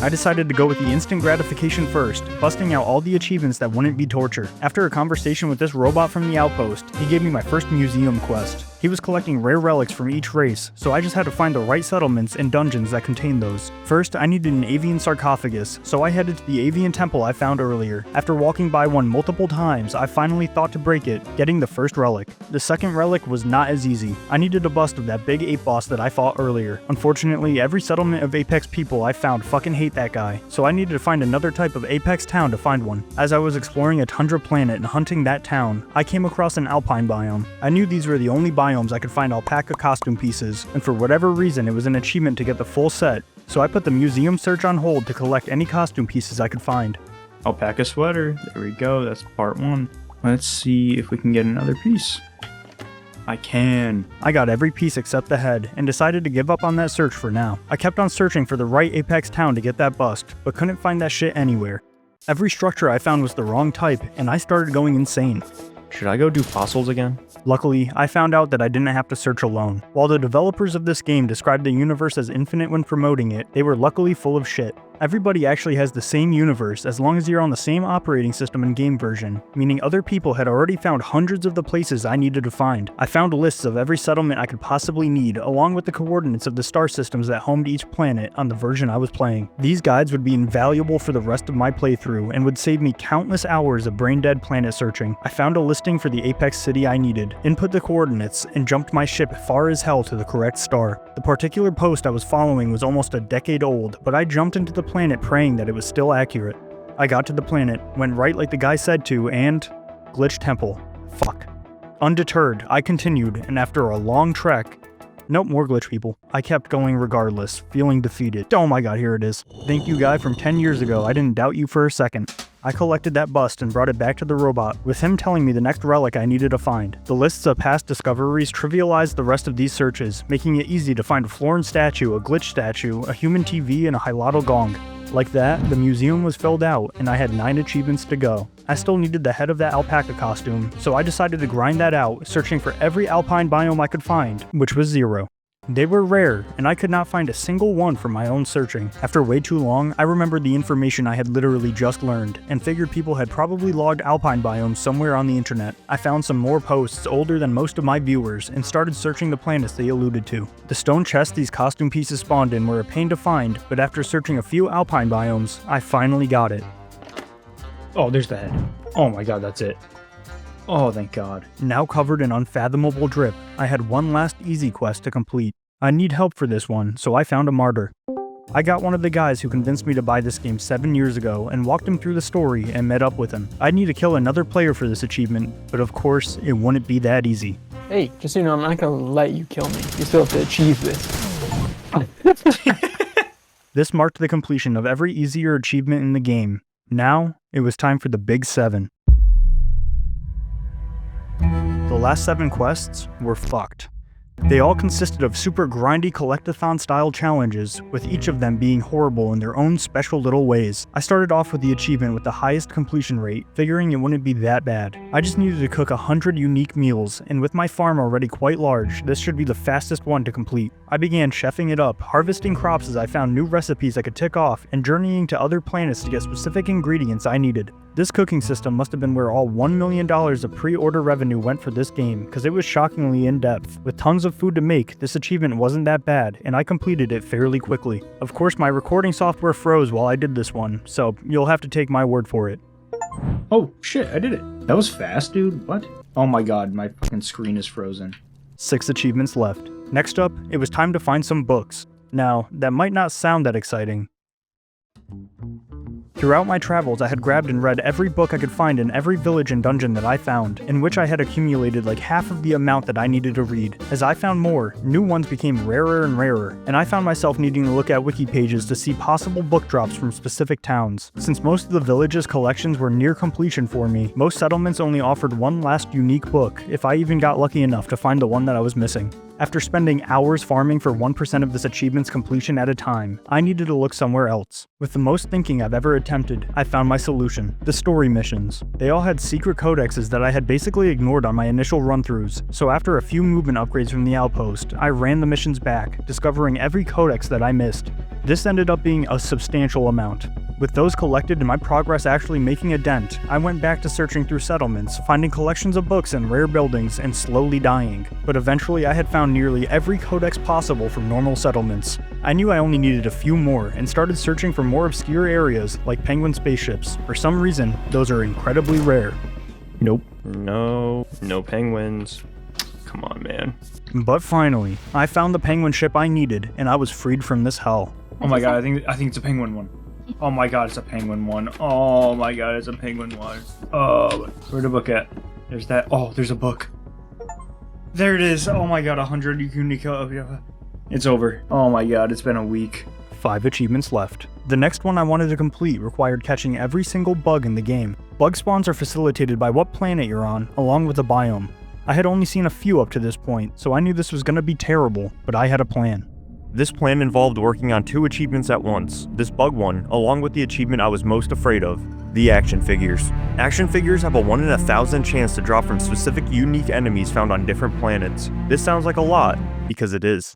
I decided to go with the instant gratification first, busting out all the achievements that wouldn't be torture. After a conversation with this robot from the outpost, he gave me my first museum quest. He was collecting rare relics from each race, so I just had to find the right settlements and dungeons that contained those. First, I needed an avian sarcophagus, so I headed to the avian temple I found earlier. After walking by one multiple times, I finally thought to break it, getting the first relic. The second relic was not as easy. I needed a bust of that big ape boss that I fought earlier. Unfortunately, every settlement of Apex people I found fucking hate that guy, so I needed to find another type of Apex town to find one. As I was exploring a tundra planet and hunting that town, I came across an alpine biome. I knew these were the only biomes I could find alpaca costume pieces, and for whatever reason it was an achievement to get the full set, so I put the museum search on hold to collect any costume pieces I could find. Alpaca sweater, there we go, that's part 1. Let's see if we can get another piece. I can. I got every piece except the head, and decided to give up on that search for now. I kept on searching for the right Apex town to get that bust, but couldn't find that shit anywhere. Every structure I found was the wrong type, and I started going insane. Should I go do fossils again? Luckily, I found out that I didn't have to search alone. While the developers of this game described the universe as infinite when promoting it, they were luckily full of shit. Everybody actually has the same universe as long as you're on the same operating system and game version, meaning other people had already found hundreds of the places I needed to find. I found lists of every settlement I could possibly need, along with the coordinates of the star systems that homed each planet on the version I was playing. These guides would be invaluable for the rest of my playthrough and would save me countless hours of brain-dead planet searching. I found a listing for the apex city I needed, input the coordinates, and jumped my ship far as hell to the correct star. The particular post I was following was almost a decade old, but I jumped into the planet praying that it was still accurate. I got to the planet, went right like the guy said to, and glitch temple. Fuck. Undeterred, I continued, and after a long trek, nope, more glitch people. I kept going regardless, feeling defeated. Oh my god, here it is. Thank you, guy from 10 years ago. I didn't doubt you for a second. I collected that bust and brought it back to the robot, with him telling me the next relic I needed to find. The lists of past discoveries trivialized the rest of these searches, making it easy to find a Florin statue, a glitch statue, a human TV, and a Hylatl gong. Like that, the museum was filled out, and I had 9 achievements to go. I still needed the head of that alpaca costume, so I decided to grind that out, searching for every alpine biome I could find, which was 0. They were rare, and I could not find a single one from my own searching. After way too long, I remembered the information I had literally just learned, and figured people had probably logged alpine biomes somewhere on the internet. I found some more posts older than most of my viewers, and started searching the planets they alluded to. The stone chests these costume pieces spawned in were a pain to find, but after searching a few alpine biomes, I finally got it. Oh, there's the head. Oh my god, that's it. Oh, thank god. Now covered in unfathomable drip, I had one last easy quest to complete. I need help for this one, so I found a martyr. I got one of the guys who convinced me to buy this game 7 years ago and walked him through the story and met up with him. I'd need to kill another player for this achievement, but of course, it wouldn't be that easy. Hey, just so you know, I'm not gonna let you kill me. You still have to achieve this. This marked the completion of every easier achievement in the game. Now, it was time for the Big 7. The last 7 quests were fucked. They all consisted of super grindy collectathon style challenges, with each of them being horrible in their own special little ways. I started off with the achievement with the highest completion rate, figuring it wouldn't be that bad. I just needed to cook 100 unique meals, and with my farm already quite large, this should be the fastest one to complete. I began chefing it up, harvesting crops as I found new recipes I could tick off, and journeying to other planets to get specific ingredients I needed. This cooking system must have been where all $1 million of pre-order revenue went for this game, because it was shockingly in-depth. With tons of food to make, this achievement wasn't that bad, and I completed it fairly quickly. Of course, my recording software froze while I did this one, so you'll have to take my word for it. Oh shit, I did it. That was fast, dude. What? Oh my god, my fucking screen is frozen. 6 achievements left. Next up, it was time to find some books. Now, that might not sound that exciting. Throughout my travels, I had grabbed and read every book I could find in every village and dungeon that I found, in which I had accumulated like half of the amount that I needed to read. As I found more, new ones became rarer and rarer, and I found myself needing to look at wiki pages to see possible book drops from specific towns. Since most of the villages' collections were near completion for me, most settlements only offered one last unique book, if I even got lucky enough to find the one that I was missing. After spending hours farming for 1% of this achievement's completion at a time, I needed to look somewhere else. With the most thinking I've ever attempted, I found my solution: the story missions. They all had secret codexes that I had basically ignored on my initial run-throughs, so after a few movement upgrades from the outpost, I ran the missions back, discovering every codex that I missed. This ended up being a substantial amount. With those collected and my progress actually making a dent, I went back to searching through settlements, finding collections of books and rare buildings, and slowly dying. But eventually I had found nearly every codex possible from normal settlements. I knew I only needed a few more, and started searching for more obscure areas, like penguin spaceships. For some reason, those are incredibly rare. Nope. No penguins. Come on, man. But finally, I found the penguin ship I needed, and I was freed from this hell. Oh my god, I think it's a penguin one. Oh my god, it's a penguin one. Oh my god, it's a penguin one. Oh, where'd the book at? There's that. Oh, there's a book. There it is. Oh my god, 100 unique. It's over. Oh my god, it's been a week. 5 achievements left. The next one I wanted to complete required catching every single bug in the game. Bug spawns are facilitated by what planet you're on, along with the biome. I had only seen a few up to this point, so I knew this was gonna be terrible, but I had a plan. This plan involved working on 2 achievements at once, this bug one, along with the achievement I was most afraid of, the action figures. Action figures have a 1 in 1,000 chance to drop from specific unique enemies found on different planets. This sounds like a lot, because it is.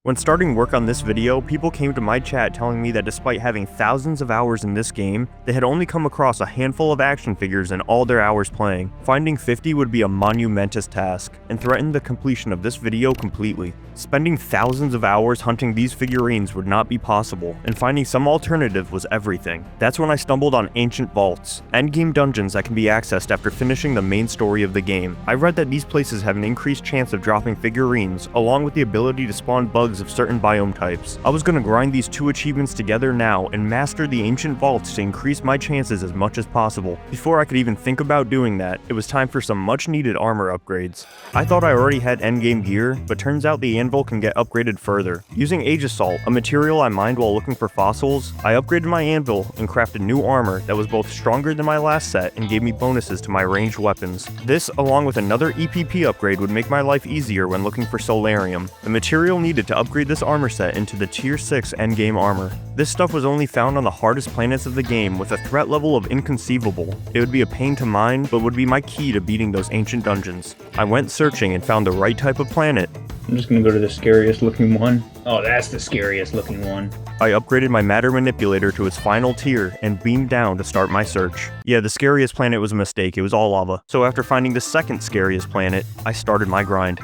When starting work on this video, people came to my chat telling me that despite having thousands of hours in this game, they had only come across a handful of action figures in all their hours playing. Finding 50 would be a monumentous task, and threatened the completion of this video completely. Spending thousands of hours hunting these figurines would not be possible, and finding some alternative was everything. That's when I stumbled on ancient vaults, endgame dungeons that can be accessed after finishing the main story of the game. I read that these places have an increased chance of dropping figurines, along with the ability to spawn bugs of certain biome types. I was gonna grind these 2 achievements together now and master the ancient vaults to increase my chances as much as possible. Before I could even think about doing that, it was time for some much needed armor upgrades. I thought I already had endgame gear, but turns out the anvil can get upgraded further. Using Aegisalt, a material I mined while looking for fossils, I upgraded my anvil and crafted new armor that was both stronger than my last set and gave me bonuses to my ranged weapons. This, along with another EPP upgrade, would make my life easier when looking for Solarium, the material needed to upgrade this armor set into the tier 6 endgame armor. This stuff was only found on the hardest planets of the game with a threat level of inconceivable. It would be a pain to mine, but would be my key to beating those ancient dungeons. I went searching and found the right type of planet. I'm just gonna go to the scariest looking one. Oh, that's the scariest looking one. I upgraded my matter manipulator to its final tier and beamed down to start my search. Yeah, the scariest planet was a mistake, it was all lava. So after finding the second scariest planet, I started my grind.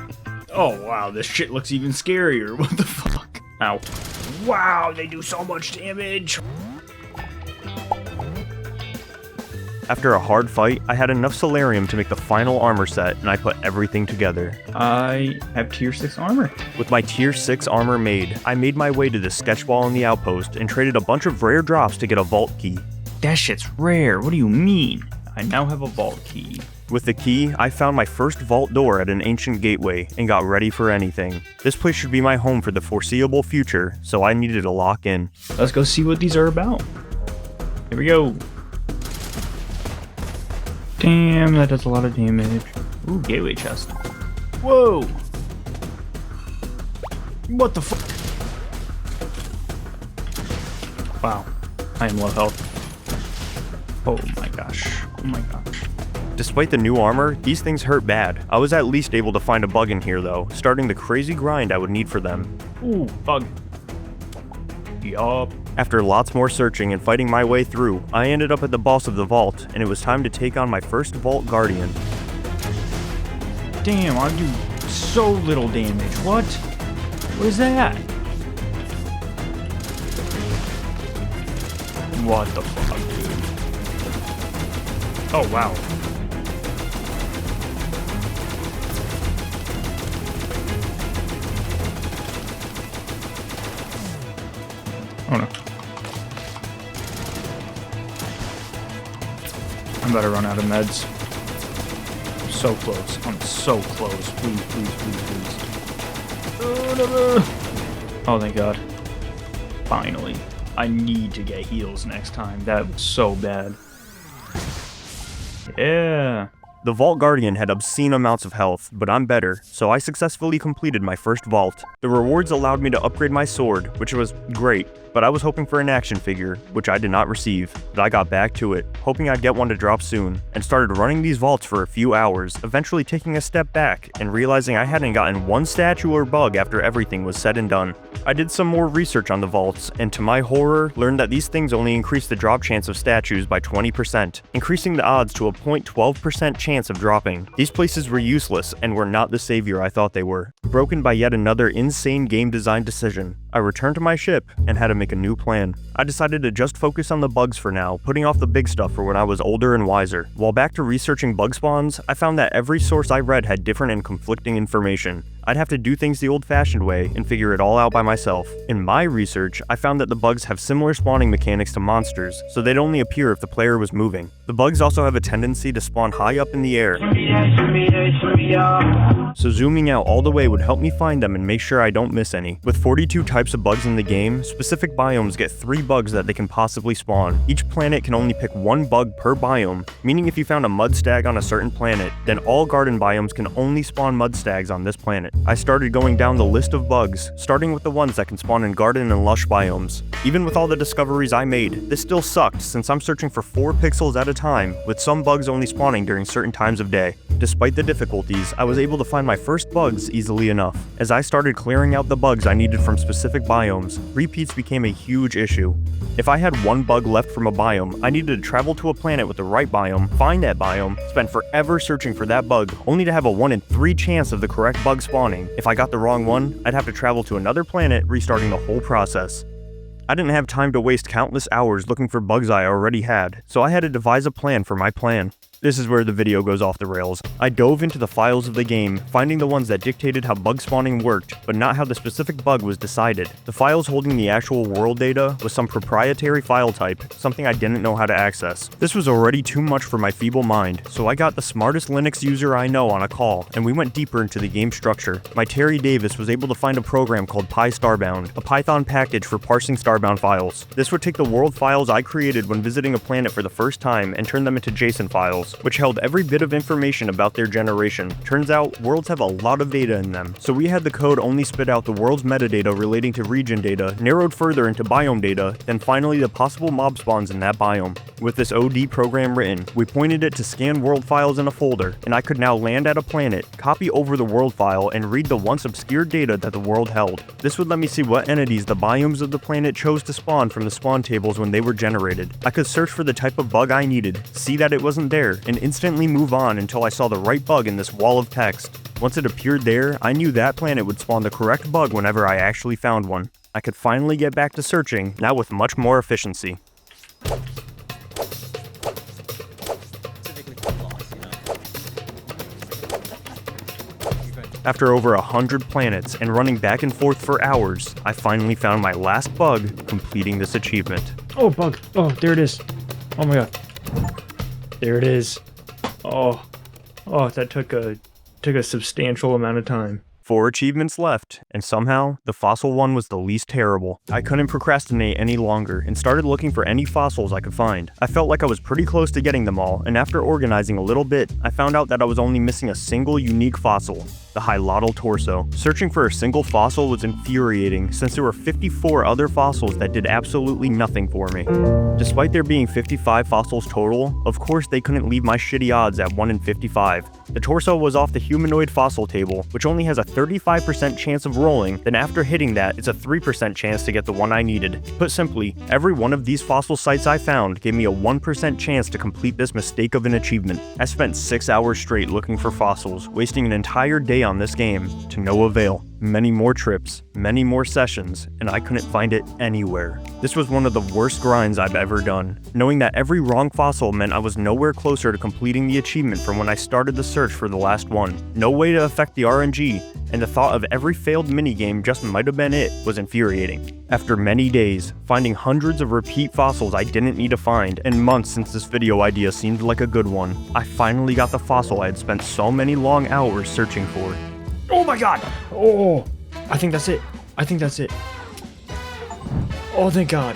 Oh wow, this shit looks even scarier. What the fuck? Ow. Wow, they do so much damage. After a hard fight, I had enough Solarium to make the final armor set, and I put everything together. I have tier 6 armor. With my tier 6 armor made, I made my way to the sketch wall in the outpost and traded a bunch of rare drops to get a vault key. That shit's rare. What do you mean? I now have a vault key. With the key, I found my first vault door at an ancient gateway and got ready for anything. This place should be my home for the foreseeable future, so I needed to lock in. Let's go see what these are about. Here we go. Damn, that does a lot of damage. Ooh, gateway chest. Whoa! What the fuck? Wow, I am low health. Oh my gosh. Oh my gosh. Despite the new armor, these things hurt bad. I was at least able to find a bug in here though, starting the crazy grind I would need for them. Ooh, bug. Yup. After lots more searching and fighting my way through, I ended up at the boss of the vault, and it was time to take on my first Vault Guardian. Damn, I do so little damage. What? What is that? What the fuck, dude? Oh, wow. Oh no. I'm about to run out of meds. I'm so close. I'm so close. Please, please, please, please. Oh, no. Oh, thank God. Finally. I need to get heals next time. That was so bad. Yeah. The Vault Guardian had obscene amounts of health, but I'm better, so I successfully completed my first vault. The rewards allowed me to upgrade my sword, which was great, but I was hoping for an action figure, which I did not receive. But I got back to it, hoping I'd get one to drop soon, and started running these vaults for a few hours, eventually taking a step back and realizing I hadn't gotten one statue or bug after everything was said and done. I did some more research on the vaults, and to my horror, learned that these things only increase the drop chance of statues by 20%, increasing the odds to a 0.12% chance of dropping. These places were useless and were not the savior I thought they were. Broken by yet another insane game design decision, I returned to my ship and had to make a new plan. I decided to just focus on the bugs for now, putting off the big stuff for when I was older and wiser. While back to researching bug spawns, I found that every source I read had different and conflicting information. I'd have to do things the old-fashioned way and figure it all out by myself. In my research, I found that the bugs have similar spawning mechanics to monsters, so they'd only appear if the player was moving. The bugs also have a tendency to spawn high up in the air, so zooming out all the way would help me find them and make sure I don't miss any. With 42 types of bugs in the game, specific biomes get 3 bugs that they can possibly spawn. Each planet can only pick 1 bug per biome, meaning if you found a mud stag on a certain planet, then all garden biomes can only spawn mud stags on this planet. I started going down the list of bugs, starting with the ones that can spawn in garden and lush biomes. Even with all the discoveries I made, this still sucked since I'm searching for 4 pixels at a time, with some bugs only spawning during certain times of day. Despite the difficulties, I was able to find my first bugs easily enough. As I started clearing out the bugs I needed from specific biomes, repeats became a huge issue. If I had 1 bug left from a biome, I needed to travel to a planet with the right biome, find that biome, spend forever searching for that bug, only to have a 1 in 3 chance of the correct bug spawning. If I got the wrong one, I'd have to travel to another planet, restarting the whole process. I didn't have time to waste countless hours looking for bugs I already had, so I had to devise a plan for my plan. This is where the video goes off the rails. I dove into the files of the game, finding the ones that dictated how bug spawning worked, but not how the specific bug was decided. The files holding the actual world data was some proprietary file type, something I didn't know how to access. This was already too much for my feeble mind, so I got the smartest Linux user I know on a call, and we went deeper into the game structure. My Terry Davis was able to find a program called Starbound, a Python package for parsing Starbound files. This would take the world files I created when visiting a planet for the first time and turn them into JSON files, which held every bit of information about their generation. Turns out, worlds have a lot of data in them, so we had the code only spit out the world's metadata relating to region data, narrowed further into biome data, then finally the possible mob spawns in that biome. With this OD program written, we pointed it to scan world files in a folder, and I could now land at a planet, copy over the world file, and read the once obscure data that the world held. This would let me see what entities the biomes of the planet chose to spawn from the spawn tables when they were generated. I could search for the type of bug I needed, see that it wasn't there, and instantly move on until I saw the right bug in this wall of text. Once it appeared there, I knew that planet would spawn the correct bug whenever I actually found one. I could finally get back to searching, now with much more efficiency. After over 100 planets and running back and forth for hours, I finally found my last bug, completing this achievement. Oh, bug. Oh, there it is. Oh my god. There it is. Oh, that took a substantial amount of time. 4 achievements left, and somehow, the fossil one was the least terrible. I couldn't procrastinate any longer, and started looking for any fossils I could find. I felt like I was pretty close to getting them all, and after organizing a little bit, I found out that I was only missing a single unique fossil, the Hyloidal torso. Searching for a single fossil was infuriating, since there were 54 other fossils that did absolutely nothing for me. Despite there being 55 fossils total, of course they couldn't leave my shitty odds at 1 in 55. The torso was off the humanoid fossil table, which only has a 35% chance of rolling, then after hitting that, it's a 3% chance to get the one I needed. Put simply, every one of these fossil sites I found gave me a 1% chance to complete this mistake of an achievement. I spent 6 hours straight looking for fossils, wasting an entire day on this game, to no avail. Many more trips, many more sessions, and I couldn't find it anywhere. This was one of the worst grinds I've ever done. Knowing that every wrong fossil meant I was nowhere closer to completing the achievement from when I started the search for the last one. No way to affect the RNG, and the thought of every failed minigame just might have been it was infuriating. After many days, finding hundreds of repeat fossils I didn't need to find, and months since this video idea seemed like a good one, I finally got the fossil I had spent so many long hours searching for. Oh my god! Oh, I think that's it. I think that's it. Oh, thank god.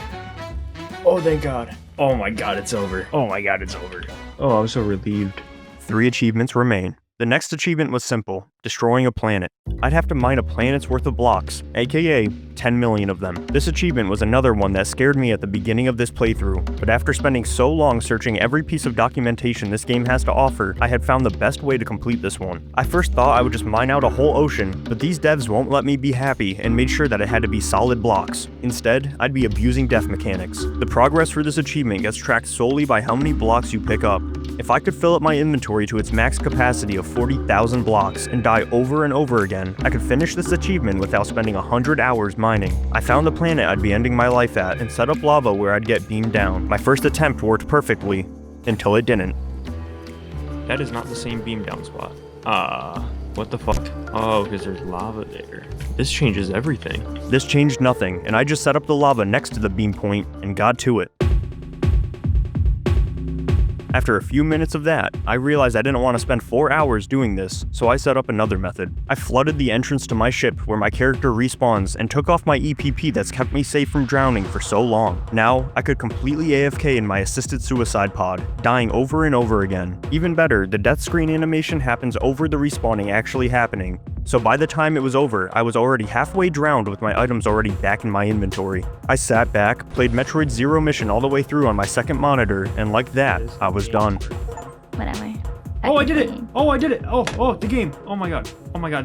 Oh, thank god. Oh my god, it's over. Oh my god, it's over. Oh, I was so relieved. 3 achievements remain. The next achievement was simple, destroying a planet. I'd have to mine a planet's worth of blocks, aka 10 million of them. This achievement was another one that scared me at the beginning of this playthrough, but after spending so long searching every piece of documentation this game has to offer, I had found the best way to complete this one. I first thought I would just mine out a whole ocean, but these devs won't let me be happy and made sure that it had to be solid blocks. Instead, I'd be abusing death mechanics. The progress for this achievement gets tracked solely by how many blocks you pick up. If I could fill up my inventory to its max capacity of 40,000 blocks and die over and over again, I could finish this achievement without spending 100 hours mining. I found the planet I'd be ending my life at and set up lava where I'd get beamed down. My first attempt worked perfectly, until it didn't. That is not the same beam down spot. What the fuck? Oh, because there's lava there. This changes everything. This changed nothing, and I just set up the lava next to the beam point and got to it. After a few minutes of that, I realized I didn't want to spend 4 hours doing this, so I set up another method. I flooded the entrance to my ship where my character respawns and took off my EPP that's kept me safe from drowning for so long. Now, I could completely AFK in my assisted suicide pod, dying over and over again. Even better, the death screen animation happens over the respawning actually happening, so by the time it was over, I was already halfway drowned with my items already back in my inventory. I sat back, played Metroid Zero Mission all the way through on my second monitor, and like that, I was done. Whatever. Oh, I did it! Oh, I did it! Oh, the game! Oh my god,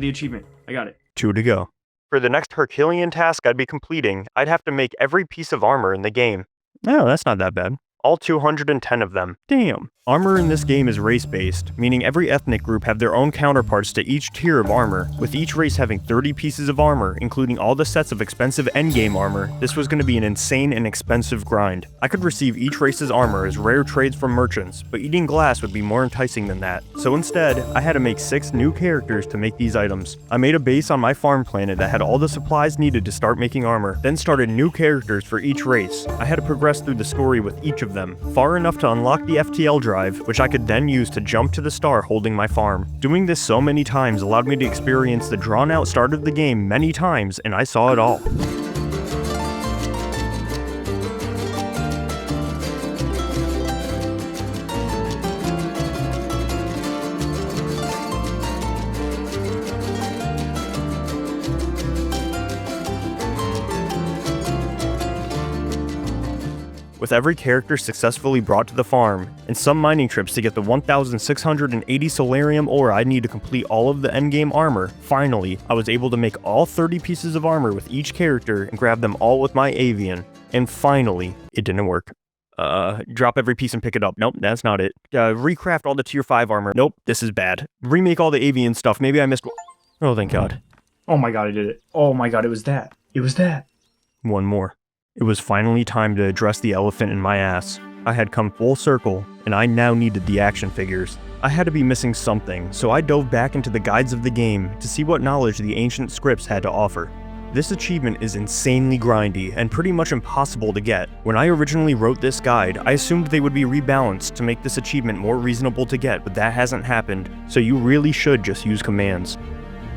the achievement. I got it. 2 to go. For the next Herculean task I'd be completing, I'd have to make every piece of armor in the game. Oh, that's not that bad. All 210 of them. Damn. Armor in this game is race-based, meaning every ethnic group have their own counterparts to each tier of armor, with each race having 30 pieces of armor, including all the sets of expensive endgame armor. This was going to be an insane and expensive grind. I could receive each race's armor as rare trades from merchants, but eating glass would be more enticing than that. So instead, I had to make 6 new characters to make these items. I made a base on my farm planet that had all the supplies needed to start making armor, then started new characters for each race. I had to progress through the story with each of them, far enough to unlock the FTL drive, which I could then use to jump to the star holding my farm. Doing this so many times allowed me to experience the drawn-out start of the game many times, and I saw it all. With every character successfully brought to the farm, and some mining trips to get the 1,680 Solarium ore I need to complete all of the endgame armor, finally, I was able to make all 30 pieces of armor with each character and grab them all with my avian. And finally, it didn't work. Drop every piece and pick it up. Nope, that's not it. Recraft all the tier 5 armor. Nope, this is bad. Remake all the avian stuff. Maybe I missed one. Oh, thank God. Oh my god, I did it. Oh my god, it was that. It was that. One more. It was finally time to address the elephant in my ass. I had come full circle, and I now needed the action figures. I had to be missing something, so I dove back into the guides of the game to see what knowledge the ancient scripts had to offer. This achievement is insanely grindy and pretty much impossible to get. When I originally wrote this guide, I assumed they would be rebalanced to make this achievement more reasonable to get, but that hasn't happened, so you really should just use commands.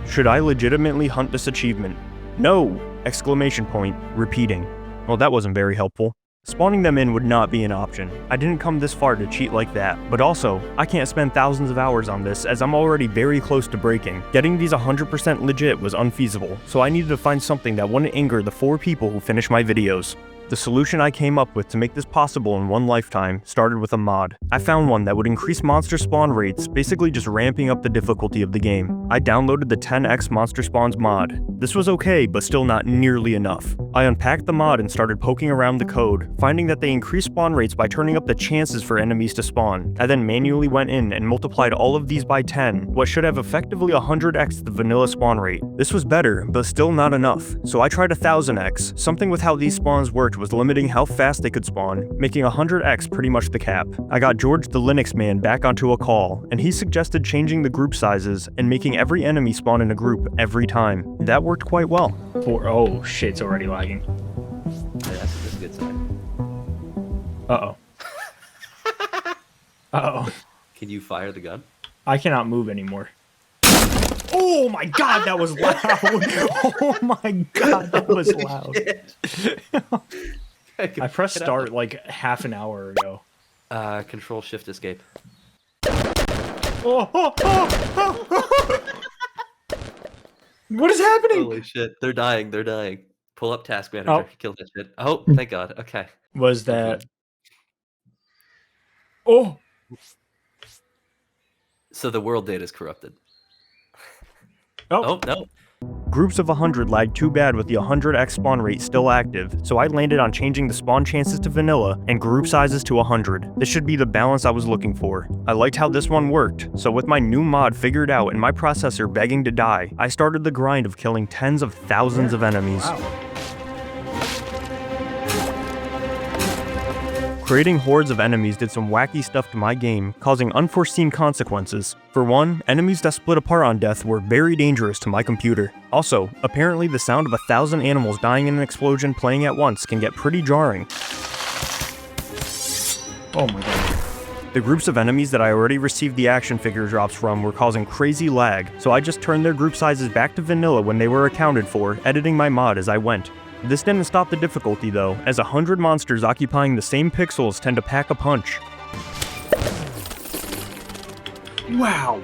Should I legitimately hunt this achievement? No! Exclamation point, repeating. Well, that wasn't very helpful. Spawning them in would not be an option. I didn't come this far to cheat like that, but also, I can't spend thousands of hours on this as I'm already very close to breaking. Getting these 100% legit was unfeasible, so I needed to find something that wouldn't anger the 4 people who finish my videos. The solution I came up with to make this possible in one lifetime started with a mod. I found one that would increase monster spawn rates, basically just ramping up the difficulty of the game. I downloaded the 10x monster spawns mod. This was okay, but still not nearly enough. I unpacked the mod and started poking around the code, finding that they increase spawn rates by turning up the chances for enemies to spawn. I then manually went in and multiplied all of these by 10, what should have effectively 100x the vanilla spawn rate. This was better, but still not enough, so I tried 1000x. Something with how these spawns worked was limiting how fast they could spawn, making 100x pretty much the cap. I got George the Linux man back onto a call, and he suggested changing the group sizes and making every enemy spawn in a group every time. That worked quite well. Oh shit, it's already lagging. Yeah, that's a good sign. Uh-oh. Uh-oh. Can you fire the gun? I cannot move anymore. Oh my god, that was loud! Oh my god, that was loud. I pressed start like half an hour ago. Control Shift Escape. What is happening? Holy shit, they're dying, they're dying. Pull up Task Manager, Oh. kill that shit. Oh, thank god, okay. Was that... Oh! So the world data is corrupted. Oh. Oh, no. Groups of 100 lagged too bad with the 100x spawn rate still active, so I landed on changing the spawn chances to vanilla and group sizes to 100. This should be the balance I was looking for. I liked how this one worked, so with my new mod figured out and my processor begging to die, I started the grind of killing tens of thousands of enemies. Wow. Creating hordes of enemies did some wacky stuff to my game, causing unforeseen consequences. For one, enemies that split apart on death were very dangerous to my computer. Also, apparently the sound of 1,000 animals dying in an explosion playing at once can get pretty jarring. Oh my god. The groups of enemies that I already received the action figure drops from were causing crazy lag, so I just turned their group sizes back to vanilla when they were accounted for, editing my mod as I went. This didn't stop the difficulty though, as 100 monsters occupying the same pixels tend to pack a punch. Wow.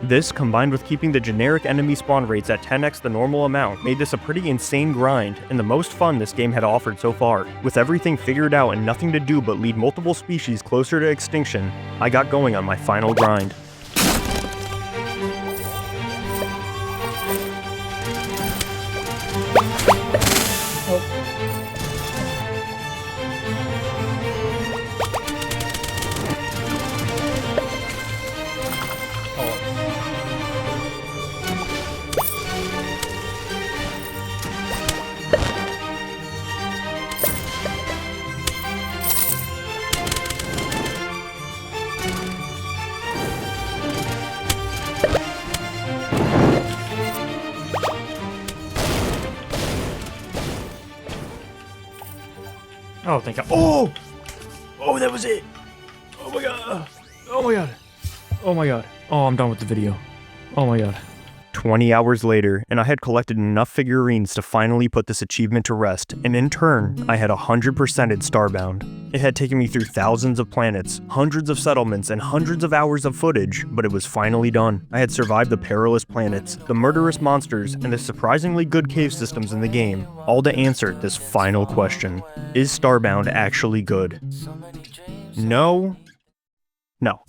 This, combined with keeping the generic enemy spawn rates at 10x the normal amount, made this a pretty insane grind, and the most fun this game had offered so far. With everything figured out and nothing to do but lead multiple species closer to extinction, I got going on my final grind. Oh, thank God. Oh! Oh, that was it! Oh my god! Oh my god! Oh my God. Oh, I'm done with the video. Oh my God. 20 hours later, and I had collected enough figurines to finally put this achievement to rest, and in turn, I had 100%ed Starbound. It had taken me through thousands of planets, hundreds of settlements, and hundreds of hours of footage, but it was finally done. I had survived the perilous planets, the murderous monsters, and the surprisingly good cave systems in the game, all to answer this final question. Is Starbound actually good? No. No.